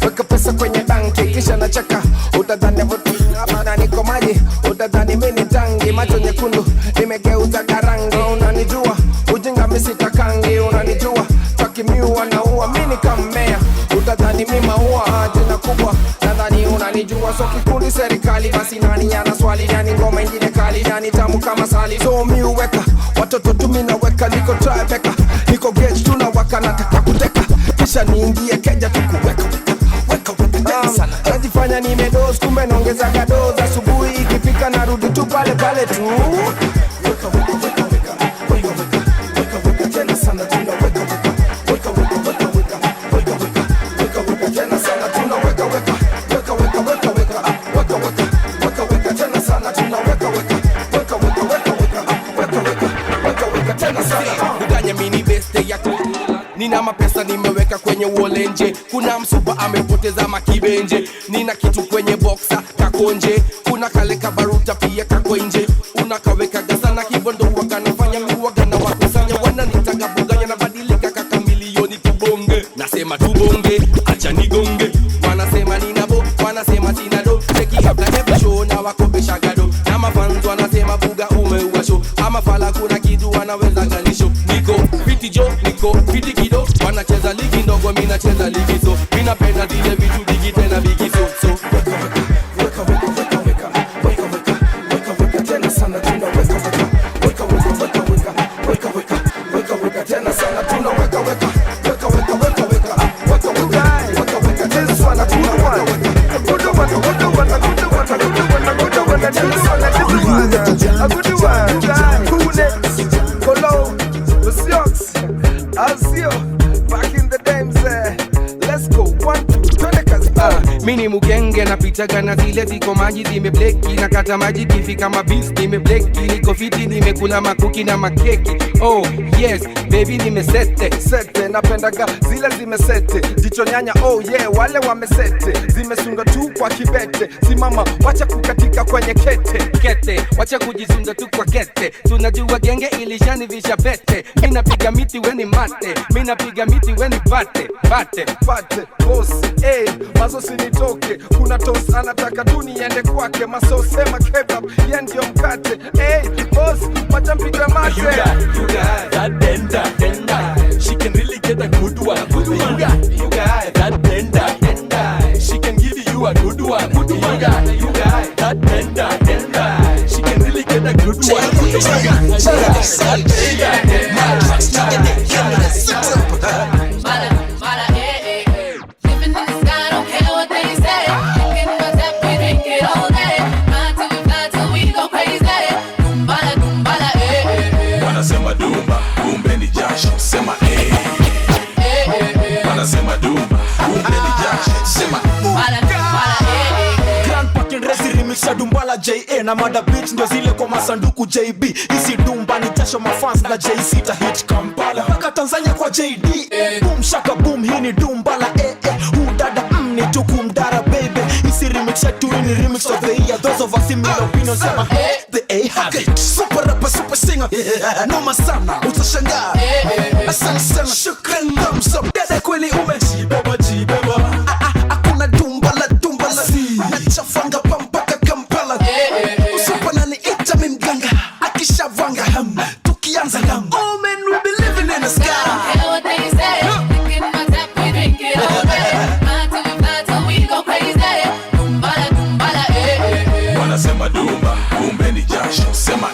Weka pesa kwenye banki kisha nacheka, utadhani vuti hapa niko maji, utadhani mimi ni tangi, macho nyekundu nimegeuza garangi, unanijua ujinga mimi sitakangi, unanijua takimiwa na ua mimi kamea, utadhani mimi maua jina kubwa, nadhani unanijua so kikundi serikali, basi nani ana swali, nani ngoma ingine kali, nani tamu kama sali, so mimi uweka watoto tumi naweka, niko tribeca, niko gauge tunawaka, nataka kuteka kisha niingie keja tukuweka najifanya nimedoz kumbe naongeza gadoza, asubuhi ikifika narudi tu pale tu. Nina mapesa nimeweka kwenye uolenje, kuna msupa amepoteza makibenje, nina kitu kwenye boxa kakonje, kuna kale kabaruta pia kako nje, unakaweka gazana hivyo ndo wakanafanya miwagana wakusanya, wananitaka buganya na badilika kaka milioni tubonge, nasema tubonge acha nigonge, wanasema ninabo wanasema sinado, cheki kabla every show na wakopesha gado, na mafans wanasema buga umeua show, ama fala kuna kitu wanaweza ganisho, niko fiti jo niko fiti kido, wanacheza ligi ndogo mimi nacheza ligi so, mimi napenda zile vitu ligi tena bigi so weka tena sana tunaweka tena sana tunaweka tena sana mini mugenge na pitaga na zile ziko maji zimebleki, na kata maji kifika mabisi nimebleki, niko fiti nimekula makuki na makeki, oh yes baby nimesete sete, napendaga zile zimesete, jicho nyanya oh yeah, wale wamesete, zimesunga tu kwa kibete, simama wacha kukatika kwenye kete, wacha kujizunga tu kwa kete, tunajua genge ilishanivisha pete, mina piga miti weni mate, mina piga miti weni pate, boss, mazo sinitoke, kuna toss anataka tu niende kwake, maso sema kebab, yen ndio mkate, boss, wacha mpiga mate. You got that denda, she can really get a good one. You got that denda, she can give you a good one. You got that denda, she can really get a good one. You got that denda. Living in the sky, don't care what they say. Drinking my tap, we drink it all day. Fly till we fly till we go crazy. Dumbala, dumbala, Wanasema dumba, kumbe ni jasho, sema Wanasema dumba, kumbe ni jasho, sema Grand Parking Resi remix ya Dumbala J.A. na mada beats ndio zile kwa masanduku JB. Isi dumba ni jasho mafans na J.C. ta hit Kampala mpaka Tanzania kwa JD. Boom shaka boom, hii ni Dumbala Udada ni tukumdara baby. Isi remix ya tuini ni remix of the year. Those of us similar opinions sema the A have it. Super rapper, super singer, noma sana, utashangaa. Asante sana, shukran, thumbs up. Dada kweli umejibeba. Hakuna Dumbala nachafanga pampaka Kampala. Usupa nani ita mimganga, akishavanga tukianza lam. Oh man, we be living in the sky. don't care what they say. Drinking my tap, we drink it all day. Fly till we fly till we go crazy. Dumbala, dumbala, Wanasema dumba, kumbe ni jasho, sema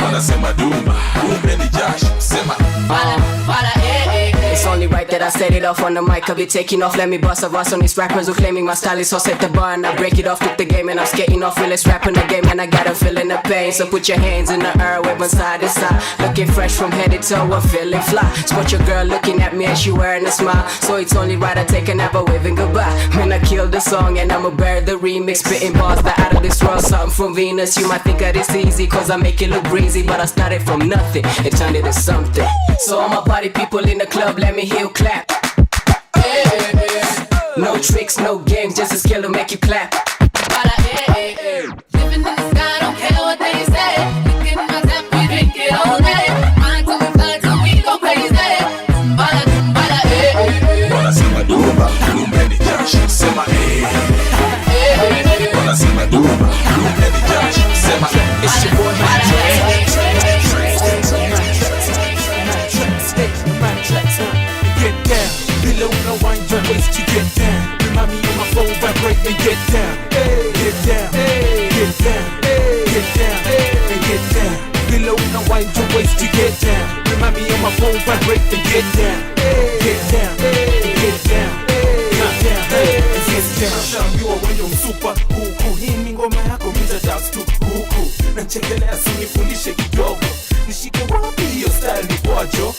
Wanasema dumba, kumbe ni jasho, sema It's only right that I set it off on the mic. I'll be taking off, let me bust a verse on these rappers who claiming my style is so set the bar and I break it off, took the game and I'm skating off, realest rap in the game and I got them feeling the pain. So put your hands in the air, wave one side to side, looking fresh from head to toe, I'm feeling fly. Spot your girl looking at me and she wearing a smile, so it's only right I take another waving goodbye. When I kill the song and I'ma bear the remix, spitting bars that out of this world, something from Venus. You might think that it's easy cause I make it look breezy, but I started from nothing and turned it to something. So all my party people in the club, let me hear you clap. No tricks, no games, just a skill to make you clap. living in the sky, don't care what they say. Drinking my tap, we drink it all day. Fly till we fly till we go crazy. Dumbala, dumbala, Wanasema dumba, kumbe ni jasho, sema Wanasema dumba, kumbe ni jasho, sema It's your boy Get down, below no wine, don't waste you get down. Remind me on my phone, vibrate and get down. Get down, get down, get down, and get down. Below no wine, don't waste you get down. Remind me on my phone, vibrate and get down. Get down, get down, get down, and get down. Shambiwa wewe msupa huku, hii ni ngoma yako mita dance tu huku. Nachekelea sinifundishe kidogo, nishike wapi hiyo style ni kwajo.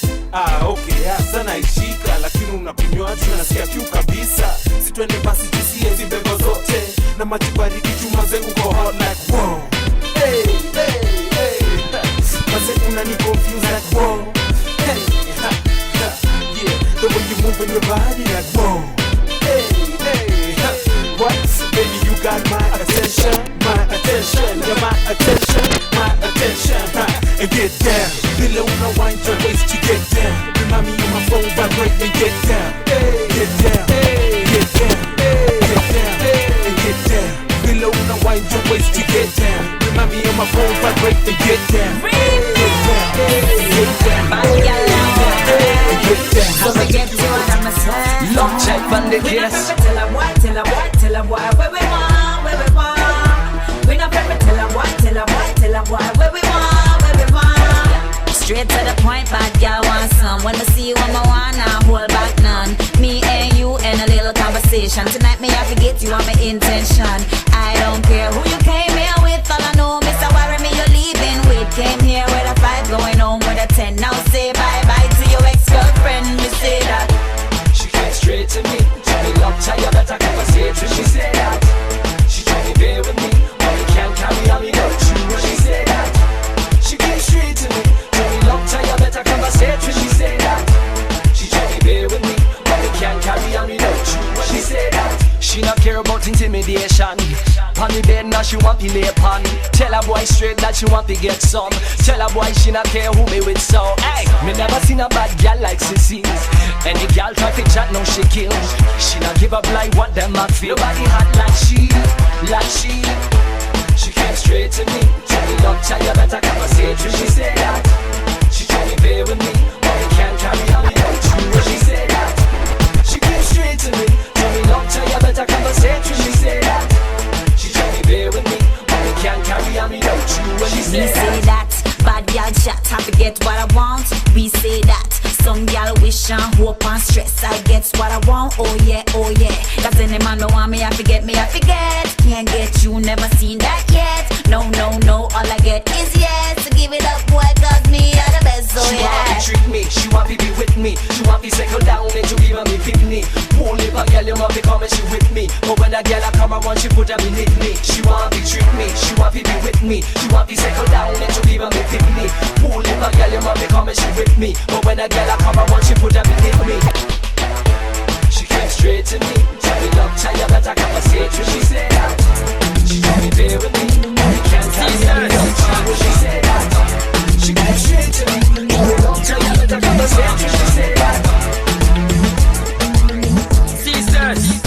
Okay, sana ishika, lakini unakunywa tu nasikia kiu kabisa. Sitwende basi tusie zibego zote, na maji baridi chuma zengu kwa hot like wow. Hey, maze unani confuse like wow. Hey, yeah, the way you move in your body like wow. Hey, what? Baby, you got my attention, you're my attention, and get down. Below no wine, your waist to get down. Remind me on my phone, vibrate and get down. Get down, get down, get down, and get down. Below no wine, your waist to get down. Remind me on my phone, vibrate and get down. Get down, get down, get down. So we get to what I'm saying. Long check on the gas. Tell her why, where we want. We not ever tell her why, where we want. Straight to the point, bad girl want some. When I see you, I'm a wanna hold back none. Me and you and a little conversation. Tonight me have to get you on my intention. I don't care who you came here with. All I know, Mr. Worry me, you're leaving with. Came here with a 5, going home with a 10. Now say bye-bye to your ex-girlfriend. Me say that she came straight to me. Tell me love, tell you that I conversation. She said that she tried to bear with me. Only can't carry on me, go true. She said that she came straight to me. Tell me love, tell you intimidation. On the bed now she want to lay upon. Tell a boy straight that she want to get some. Tell a boy she not care who me with so. Hey, me never seen a bad gal like Sissy. Any gal try to chat now she kill. She not give up like what them a feel. Nobody hot like she, like she. She came straight to me. Tell me look, tell you better conversate. She said that. She told me bear with me. But we can't carry on without you. She said that. She came straight to me. Tell me look, tell you better conversate. She said that. Bear with me, but we can't carry on without you. When she say that, bad gal chat, I forget what I want. We say that, some gal wish and hope and stress. I get what I want, oh yeah, oh yeah. Cause any man don't want me, I forget me, I forget. Can't get you, never seen that yet. No, no, no, all I get is yes. So give it up, boy, cause me are the best, so she yeah. She want to treat me, she want to be with me. She want to settle down and to give me kidney. Won't leave a girl, you want to come and she with me. But when a girl I come around, she put her beneath me. She want to treat me, she want to be with me. She want to settle down and to give me kidney. Won't leave a girl, you want to come and she with me. But when a girl I come around, she put her beneath me. She came straight to me. Tell me love, tell you better conversate. She said that. She told me bear with me. We can't carry on without you. She said that. She came straight to me. Tell me love, tell you better conversate. She said that. Sisters,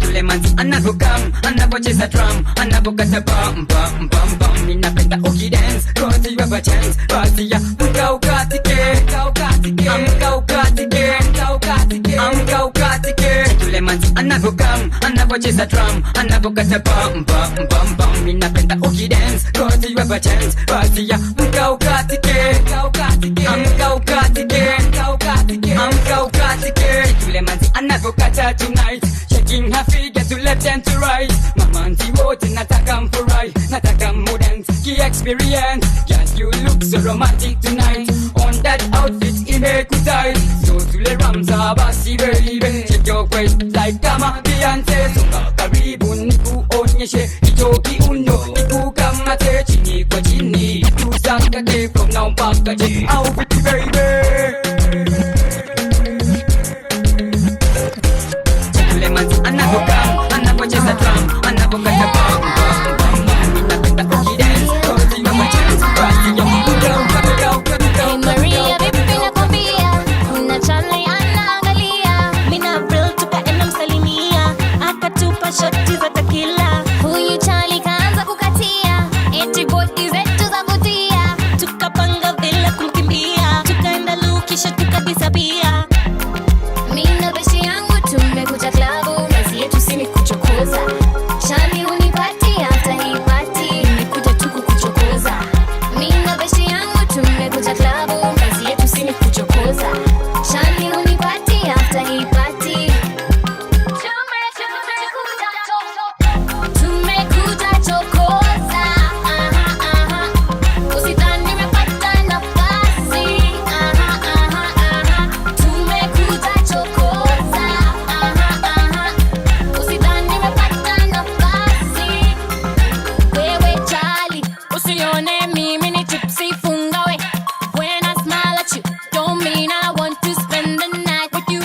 Suleman's another come, another chase a drum, another got a bum, bum, bum, bum. In a penta okie dance, cause you have a chance. Party ya, go katike, go katike, go katike, go katike, go katike. Suleman's another come, another chase a drum, another got a bum, bum, bum, bum. In a penta okie dance, cause you have a chance. Party ya, go katike, go katike, go katike, go katike, go katike. Suleman's another kata tonight. Checking her figure to left and to right. Mama auntie wrote in Natakam for right. Natakam modern key experience. Yes, you look so romantic tonight. On that outfit, it make you tight. So to the Ramza, Basi baby. Check your waist like Kama Beyonce. So karibu niku onyeshe. Itoki uno, niku kamate. Chini kwa chini. Tu sakate from now back. Outfit baby. Another come, another chase a drum, another got a bum, bum, bum, bum. In a penta okie dance, cause you have a chance. Party ya, Hey Maria, vipi nakwambia, kuna chali anaangalia. Mina April tukaenda msalimia, akatupa shoti za tequila. Huyu chali kaanza kukatia, eti bodi zetu zavutia. Tukapanga vile kumkimbia, tukaenda lu kisha tukadisapia. Mina beshi yangu tumekuja klabu. Shani unipati after hii party. Nimekuja tu kukuchokoza. Mina beshi yangu tumekuja klabu. Kazi yetu si ni kuchokoza. Shani unipati after hii party. Tumekuja chokoza. Usidhani nimepata nafasi. Tumekuja chokoza. Usidhani nimepata nafasi. Wewe chali, usione mimi ni tipsy, funga we. When I smile at you, don't mean I want to spend the night with you.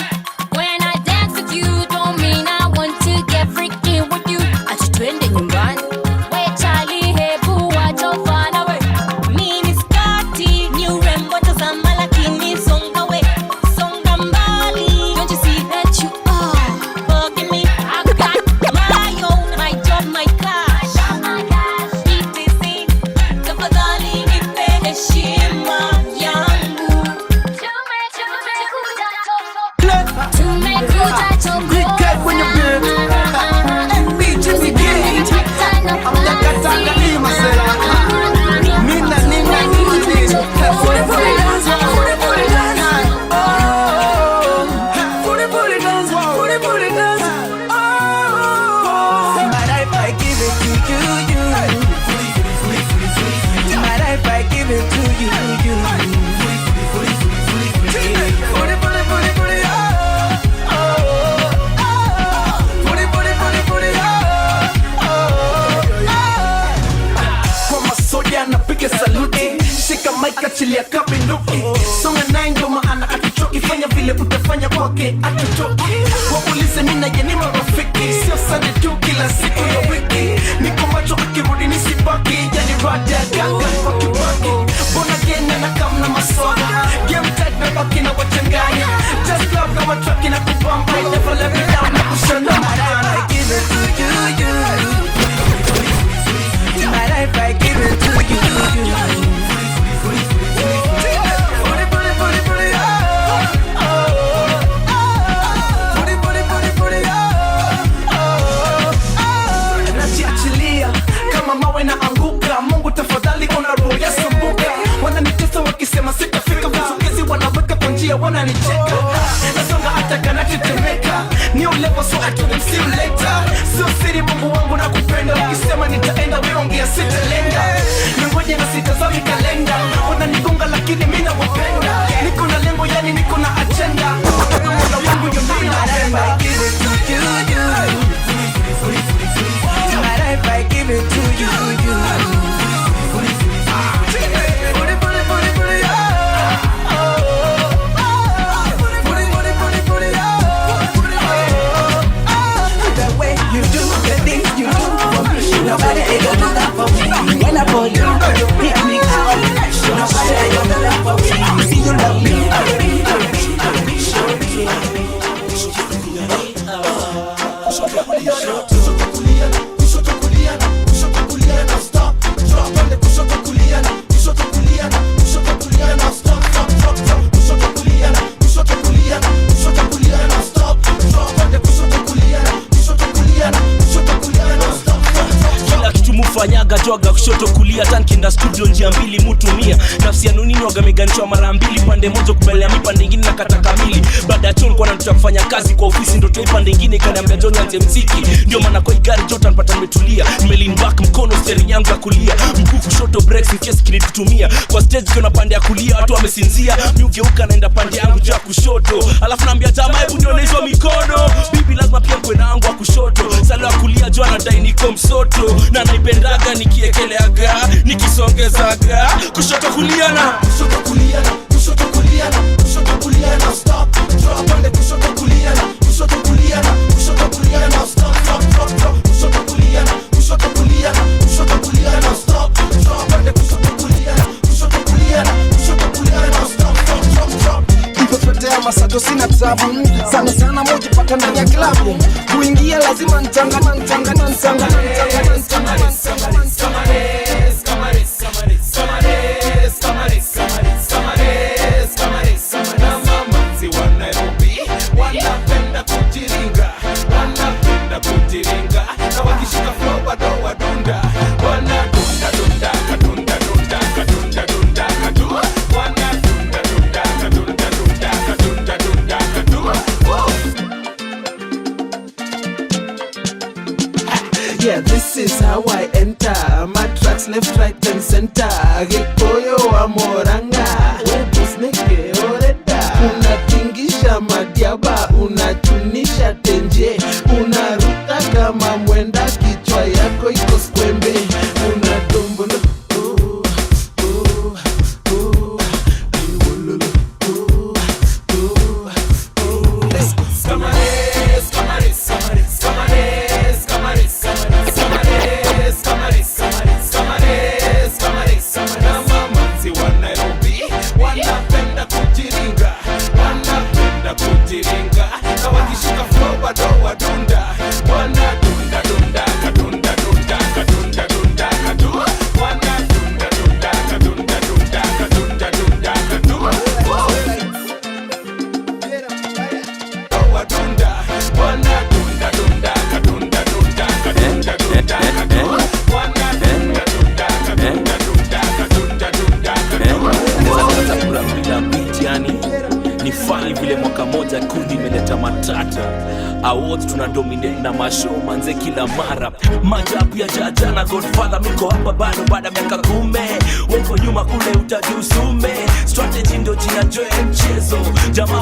When I dance with you, don't mean I want to get freaky with you. Ati twende nyumbani. We chali, hebu wacha ufana we. Mini skati, ni urembo tazama lakini songa we. Songa mbali. Don't you see that you are bugging me? I got my own, my job, my cash. ETC, tafadhali nipe heshima yangu. Tumekuja Shika mic achilia kabinduki. Songa 9 ndo maana atuchoki. Fanya vile utafanya kwake atutoki. Waulize mimi na yeye ni marafiki, sio sana tu kila siku ya wiki. Niko macho akirudi nisibaki, yani rada gaga kwa kibaki. Bona genya na kamna maswala, game tight na baki na wachanganya. Just love kama truck na kupamba, never let me down na kushona marana. I give it to you. My life I give it to you. Mungu tafadhali ona roho ya sumbuka. Wananitesa wakisema sitafika, vizuizi wanaweka kwa njia wananicheka. Nasonga hata kana tetemeka, new level so I told them see you later. Sio siri Mungu wangu na kupenda, ukisema nitaenda wewe ongea sitalenga. Ningoje na sitazami kalenda, wananigonga lakini mimi nawapenda. Niko na lengo yani niko na agenda, moyo wangu ndio mimi napenda. I give it to you. My life I give it to you. Nobody ain't gonna do that for me. When I call you, you pick me out. Nobody ain't gonna do that for me. See you love me. Fanyaga joga kushoto kulia, tankinda studio njia mbili mutumia. Nafsi ya nunini wagameganishwa mara mbili, pande moja kubelea mi pande ingine na kata kamili. Baada ya chon kwa natuta kufanya kazi kwa ofisi, ndo toi pande ingine kaniambia John anze mziki. Ndio maana kwa igari jota nipata nimetulia, nimelin back mkono steering yangu ya kulia, mguu kushoto breaks in case kinitutumia. Kwa stage kuna pande ya kulia watu wamesinzia, mi ugeuka naenda pande yangu ja kushoto. Alafu naambia jamaa hebu ndio hizo mikono, bibi lazima pia mkwe na wangu wa kushoto. Sala ya kulia jo anadai niko msoto, na naipenda nikiekeleaga nikisongezaga kushoto kulia na kushoto kulia na kushoto kulia na kushoto kulia na stop drop pande kushoto kulia na kushoto kulia na kushoto kulia na stop drop kushoto kulia na kushoto kulia na kushoto kulia na stop drop pande kushoto kulia na kushoto kulia na kushoto kulia na stop drop Ipepetea masato sina tabu, sana sana moja paka ndani ya klabu. Kuingia lazima ntanga. Na wakishika flow bado wadunda, wanadunda dunda kadunda dunda kadunda dunda kadu, wanadunda dunda kadunda dunda kadunda dunda kadu. Yeah, this is how I enter. My tracks left, right and center. Gikoyo wa moranga, webu snake oreda. Unatingisha madiaba, unachunisha tenje. Unaruta kama mwenda, kichwa yako iko skwembe. Unatumbo awards tuna dominate na mashow manze kila mara. Majabu ya jaja na Godfather, miko hapa bado baada miaka 10. Wako nyuma kule utajusume, strategy ndo jina joe mchezo. Jamaa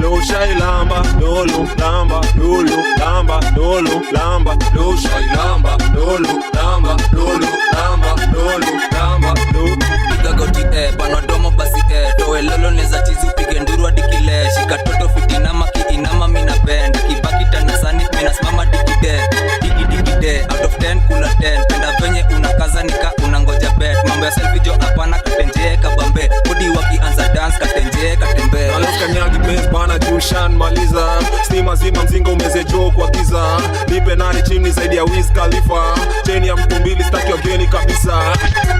lo shai lamba lolo lamba lolo lamba lolo lamba lo shai lamba lolo lamba lolo lamba lolo lamba lo piga goti panodomo basi towe lolo neza tizi upige nduru hadi kile shika toto fitinama kiinama mina bend kibaki tanasani mina simama dikide out of 10 kula 10 penda venye unakaza nika unangoja bet mambo ya selfie jo hapana katenje kabambe body wakianza dance katenje katembe alaska nyagi base bana jushan maliza stima zima mzingo umeze jo kwa giza nipe nani chimni zaidi ya Wiz Khalifa cheni ya mtu mbili staki wageni kabisa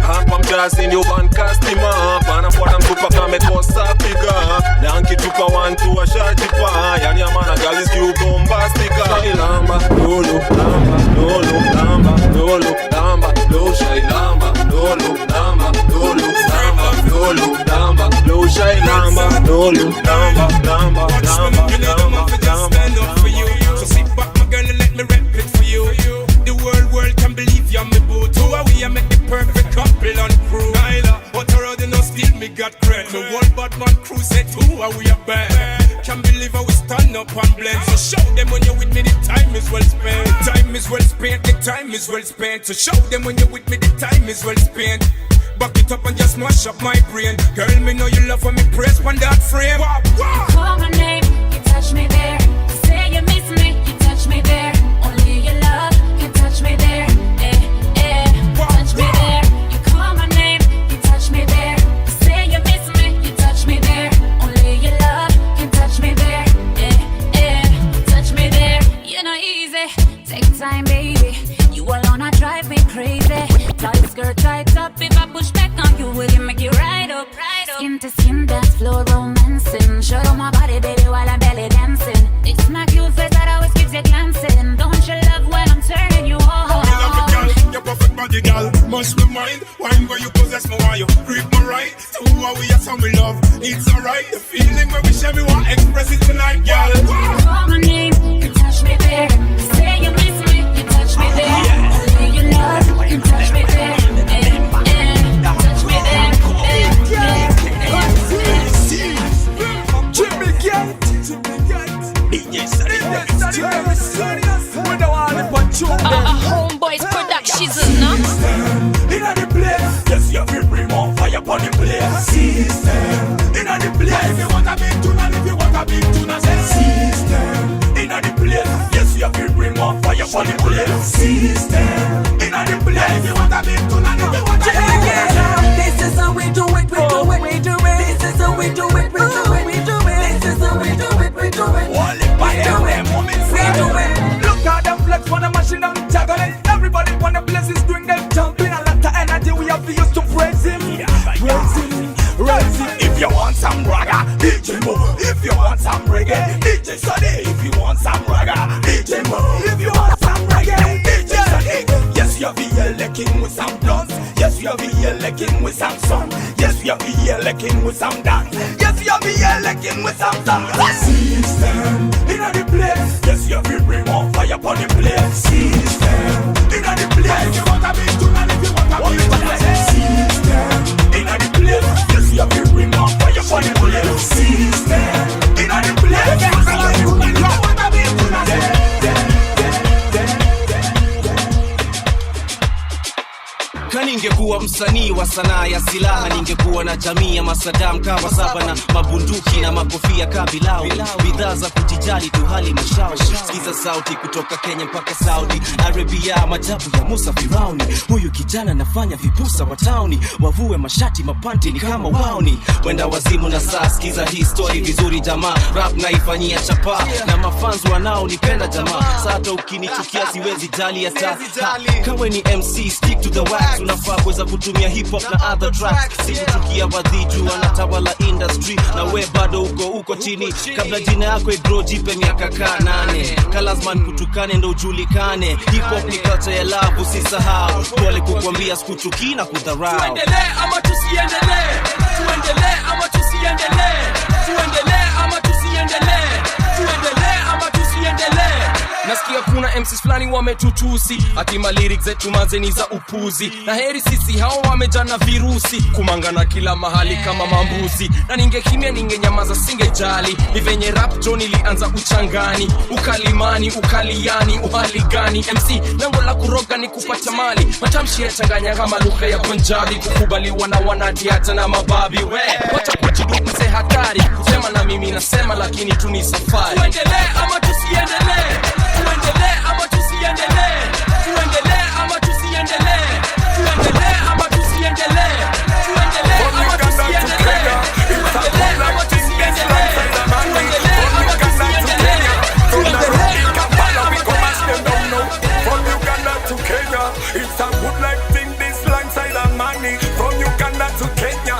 hapa mtasi ndio bankastima bana fuata mtupa kame kosa piga na nkitupa wantu washajipa yani amana galis kiu bombastika shai lamba lolo lamba lolo lamba lolo lamba lo shai lamba lolo lamba lolo lamba lolo lamba lo shai lamba lolo lamba lamba lamba lamba stand up for you. So sit back my girl and let me rap it for you. The world can believe you're me boo. Two are we, I make the perfect couple and crew. Nyla, but already no still me got cred. The whole bad man crew said two are we a bad. Can't believe how we stand up and blend. So show them when you're with me the time is well spent. Time is well spent, the time is well spent. So show them when you're with me the time is well spent. Back it up and just mash up my brain. Girl, me know you love when me praise on that frame. You call my name, you touch me there. You say you miss me, you touch me there. Only your love can touch me there. Touch me there. You call my name, you touch me there. You say you miss me, you touch me there. Only your love can touch me there. Touch me there. You're not easy. Take time, baby. You alone, I drive me crazy. Tight skirt, tight up. If I push back on you, will you make it right up? Skin to skin, dance floor romancing. Show on my body, baby, while I'm belly dancing. It's my cute face that always keeps you glancing. Don't you love when I'm turning you on? I love you, girl. Your perfect body, girl. Must be mine. Wine where you possess me, why you grip my right. So who are we at some we love? It's alright. The feeling where we share, me want express it tonight, girl. Call my name, you touch me there. Say you miss me, you touch me there. Only your love can touch me there. Touch me there. Jimmy Gate, DJ Serious, we don't want to put you Homeboys Productions, no? inna the place, yes you feel bring more fire upon the place. System inna the place. If you want a big tuna, if you want a big tuna, say system inna the place. Yes you feel bring more fire upon the place. System inna the place. If you want a big tuna, if you want a big tuna. This is how we do it, we do it, we do it. This is how we do it, we do it, we do it. This is how we do it, we do it. We do it. Look at them flex when the machine them juggling. Everybody on the place is doing them jumping. A lot of energy we have to use to praise him. Praise him, praise him. If you want some ragga, DJ Mo. If you want some reggae, DJ Sunny. If you want some ragga, DJ Mo. If you want some reggae, DJ Sunny. Yes, you'll be here licking with some blunts. Yes, you'll be here licking with some song. Yes, you'll be here licking with some dance. Yes, you'll be here licking with some song. System inna the place. Yes, you'll be bring more fire upon the place. System inna the place. If you want a big tune and if you want a big tune, system inna the place. Yes, you'll be bring more fire upon the place. System inna the place. If you want a big tune, Kaningekuwa msanii wa sanaa ya silaha, ningekuwa na jamii ya masadam kawa saba na mabunduki na makofia kabilau. Bidhaa za kujijali tu hali mashao. Sikiza sauti kutoka Kenya mpaka Saudi Arabia, majabu ya Musa Firauni. Huyu kijana nafanya vipusa wa tauni, wavue mashati mapanti ni kama wauni. Wenda wazimu na saa, sikiza hii story vizuri jamaa. Rap naifanyia chapa na mafans wanao nipenda jamaa. Sata ukinichukia siwezi jali hata. Kawe ni MC, stick to the wax. Unafaa kuweza kutumia hip hop na other tracks. Sikuchukia wadhiju wanatawala industry, na we bado uko chini. Kabla jina yako igro jipe miaka kaa 8. Kalazman kutukane ndo ujulikane. Hip hop ni culture ya love, usisahau. Tuwale kukwambia sikuchuki na kudharau. Tuendelee ama tusiendelee? Tuendelee ama tusiendelee? Tuendelee ama tusiendelee? Tuendelee ama tusiendelee? Nasikia kuna MCs flani wametutusi ati lyrics zetu mazeni za upuzi, na heri sisi hao wamejana virusi kumangana kila mahali kama mambuzi. Na ningekimia ningenyamaza singejali, ni venye rap John ilianza uchangani, ukalimani, ukaliani, uhali gani. MC lengo la kuroga ni kupata mali, matamshi ya changanya kama lugha ya Punjabi, kukubaliwa na wanati hata na mababi. We wacha kujidu mse hatari, kusema na mimi nasema lakini tu ni safari. Tuendelee ama tusiendelee? Tuendelee ama tusiendelee? Tuendelee ama tusiendelee? Tuendelee ama tusiendelee? Tuendelee ama tusiendelee? Tuendelee ama tusiendelee? Tuendelee ama tusiendelee? From Uganda to Kenya, it's a good life thing. This land side of money. From Uganda to Kenya.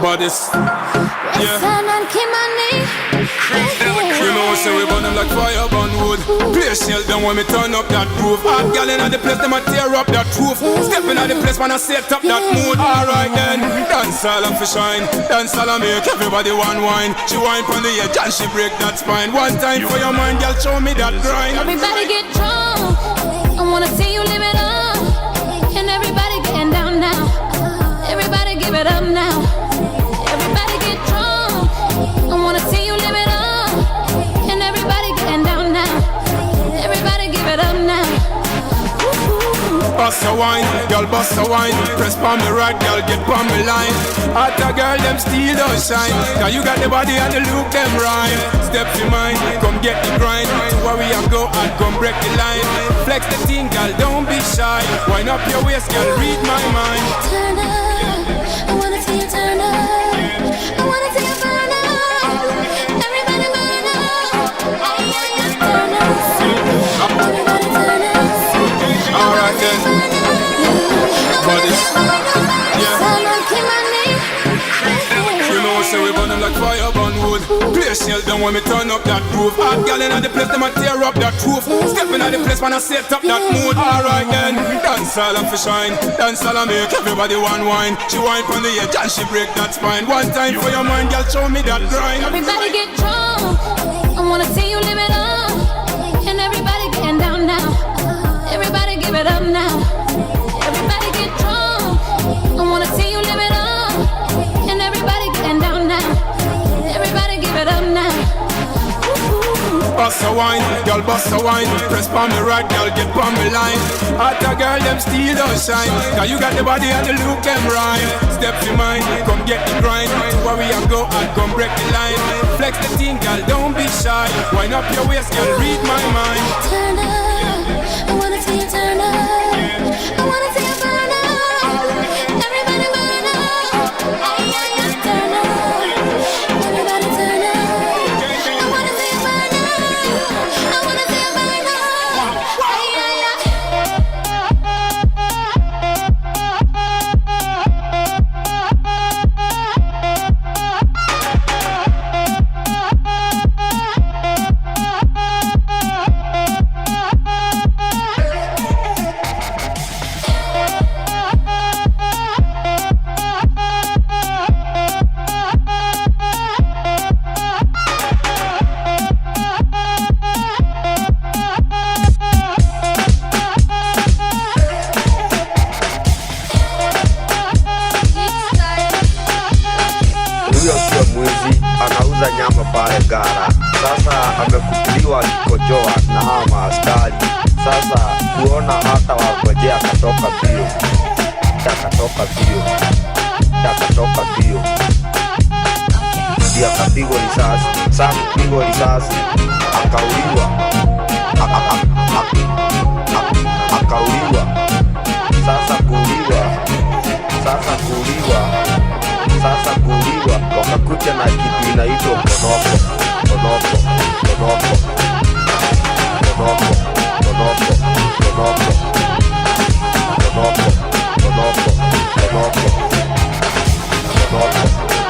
Bodies, yeah. You know, say we burn them like fire, burn wood. Play shell down when me turn up that groove. Hot gal inna the place, them a tear up that roof. Stepping at the place, man, I set up that mood. Alright then, dance all and fi shine. Dance all and make everybody one wine. She wine pon the edge and she break that spine. One time for your mind, girl, show me that grind. Everybody get drunk, I wanna see you live it up. And everybody getting down now. Everybody give it up now. Everybody get drunk, I wanna see you live it up. And everybody getting down now. Everybody give it up now. Bust a wine, girl bust a wine. Press palm me right, girl get palm me line. Hot a girl, them still don't shine. Cause you got the body and the look, them right. Step to mine, come get the grind. To where we are go and come break the line. Flex the thing, girl, don't be shy. Wind up your waist, girl, read my mind. Turn up, I wanna see you turn up. I wanna see you burn up. Everybody burn up. Turn up. Everybody turn up. Alright then. Body. Yeah. You know, say we burn them like fire burn wood. Play shell down when me turn up that groove. Hot gal inna the place, them a tear up that roof. Stepping at the place when I set up that mood. Alright then, dance all and fi shine. Dance all and make everybody one wine. She wine from the edge and she break that spine. One time for your mind, girl, show me that grind. Everybody get drunk. I wanna see you live it up. And everybody getting down now. Everybody give it up now. Everybody get drunk. I wanna see you live it up. And everybody getting down now. Everybody give it up now. Bust a wine, girl bust a wine. Press palm me right, girl get palm me line. Hot a girl, them still don't shine. Cause you got the body and the look, them right. Step to mine, come get the grind. To where we are go and come break the line. Flex the thing, girl, don't be shy. Wind up your waist, girl, read my mind. Turn up, I wanna see you turn up. I wanna see you burn up. Everybody burn up. Turn up, everybody turn up. I wanna see you burn up. I wanna see you burn up. Anauza nyama pale gara. Sasa amekutuliwa akikojoa na hawa maaskari. Sasa kuona hata wangojea akatoka bio. Akatoka bio. Akatoka bio. Ndio akapigwa risasi. Sasa kupigwa risasi akauliwa. Akauliwa. Sasa kuuliwa. Sasa kuuliwa. Sasa kuuliwa wakakuja na kitu inaitwa konoko. Konoko, konoko, konoko, konoko, konoko, konoko, konoko, konoko, konoko,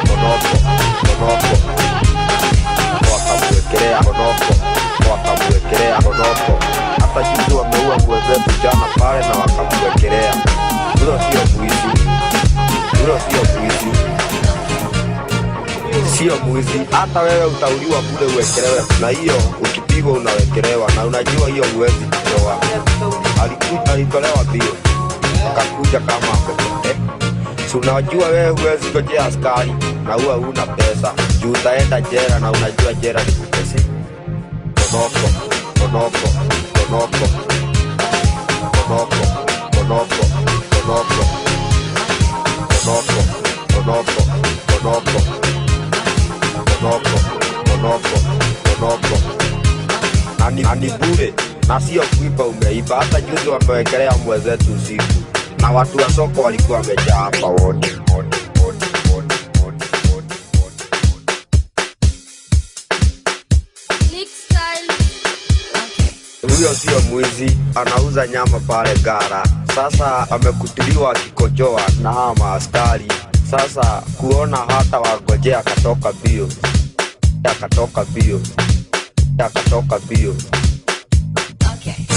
konoko, konoko. Wakamwekelea konoko, wakamwekelea konoko. Hata juzi wameua mwenzetu jana pale na wakamwekelea. Hilo sio mwizi. Hilo sio mwizi. Sio mwizi. Hata wewe utauliwa kule uwekelewe. Na hiyo ukipigwa unawekelewa. Na unajua hiyo huwezi kutoa. Alitolewa bio. Akakuja kama amepotea. Si unajua wewe huwezi kujea askari. Na huwa huna pesa. Juu utaenda jela na unajua jela ni kupese. Konoko, konoko, konoko, konoko, konoko, konoko, konoko, konoko, konoko, konoko, konoko, konoko. Ani bure na sio kuiba umeiba. Hata juzi wamewekelea mwenzetu usiku. Na watu wa soko walikuwa wamejaa hapa wote. Huyo sio mwizi, anauza nyama pale gara. Sasa amekutuliwa akikojoa na hawa maaskari. Sasa kuona hata wangojea akatoka bio. Akatoka bio. Akatoka bio.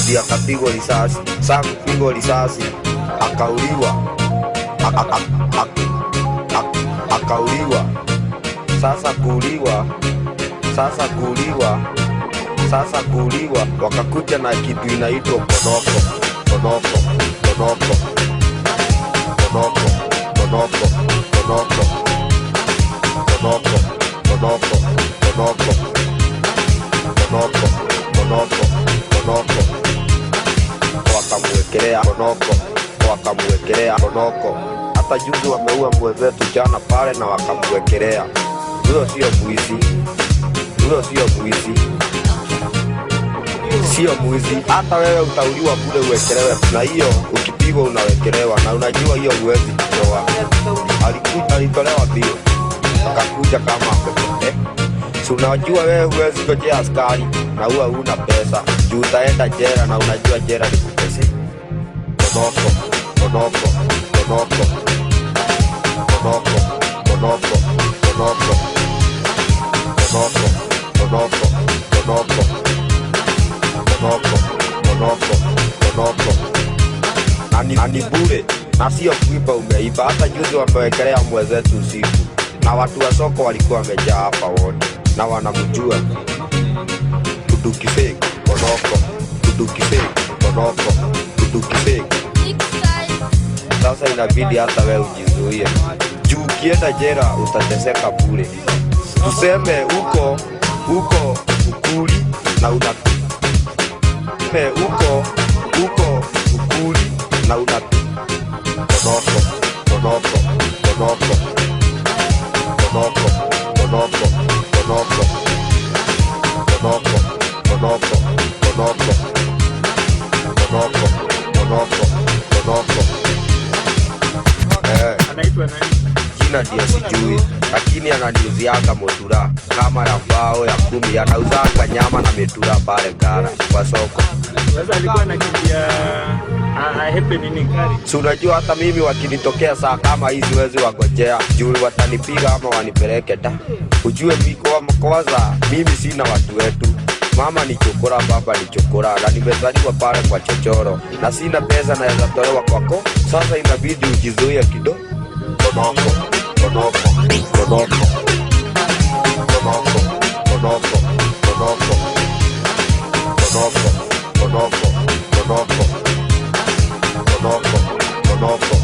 Ndio akapigwa risasi. Sasa kupigwa risasi akauliwa. Akauliwa. Sasa kuuliwa. Sasa kuuliwa. Sasa kuuliwa wakakuja na kitu inaitwa konoko. Konoko, konoko, konoko, konoko, konoko, konoko, konoko, konoko, konoko, konoko, konoko. Wakamwekelea konoko. Konoko. Hata juzi wameua mwenzetu jana pale na wakamwekelea. Huyo sio mwizi. Huyo sio mwizi. Sio mwizi. Hata wewe utauliwa bure uwekelewe. Na hiyo ukipigwa unawekelewa. Na unajua hiyo huwezi kutoa. Alitolewa bio. Akakuja kama amepotea. Si unajua wewe huwezi kujea askari. Na huwa huna pesa. Juu utaenda jela na unajua jela ni kupese. Konoko. Konoko. Konoko. Konoko. Konoko. Konoko. Konoko. Konoko. Konoko. Konoko. Konoko. Konoko. Ani bure. Na sio kuiba umeiba. Hata juzi wamewekelea mwenzetu usiku. Na watu wa soko walikuwa wamejaa hapa wote. Na wanamjua. Kuduki fake. Konoko. Kuduki fake. Konoko. Kuduki fake. Sasa inabidi hata wewe ujizuie. Juu ukienda jela utateseka bure. Tuseme uko ukuli na unapi. Uko ukuli na unapi. Konoko, konoko, konoko. Konoko, konoko, konoko. Konoko, konoko, konoko. Konoko, konoko, konoko. Anaitwa nani? Jina ndiye sijui, lakini ananiuziaga motura kama ya mbao ya 10. Anauzanga nyama na metura pale Ngara kwa soko. Sasa alikuwa anakimbia hepe nini gari? Si unajua hata mimi wakinitokea saa kama hizi wezi wagojea juu watanipiga ama wanipeleke ta. Ujue kwanza mimi sina watu wetu. Mama ni chokora, baba ni chokora, na nimezaliwa pale kwa chochoro. Na sina pesa naweza tolewa kwako. Sasa inabidi ujizuie kidogo. Konoko, konoko, konoko. Konoko, konoko, konoko. Konoko, konoko, konoko. Konoko, konoko.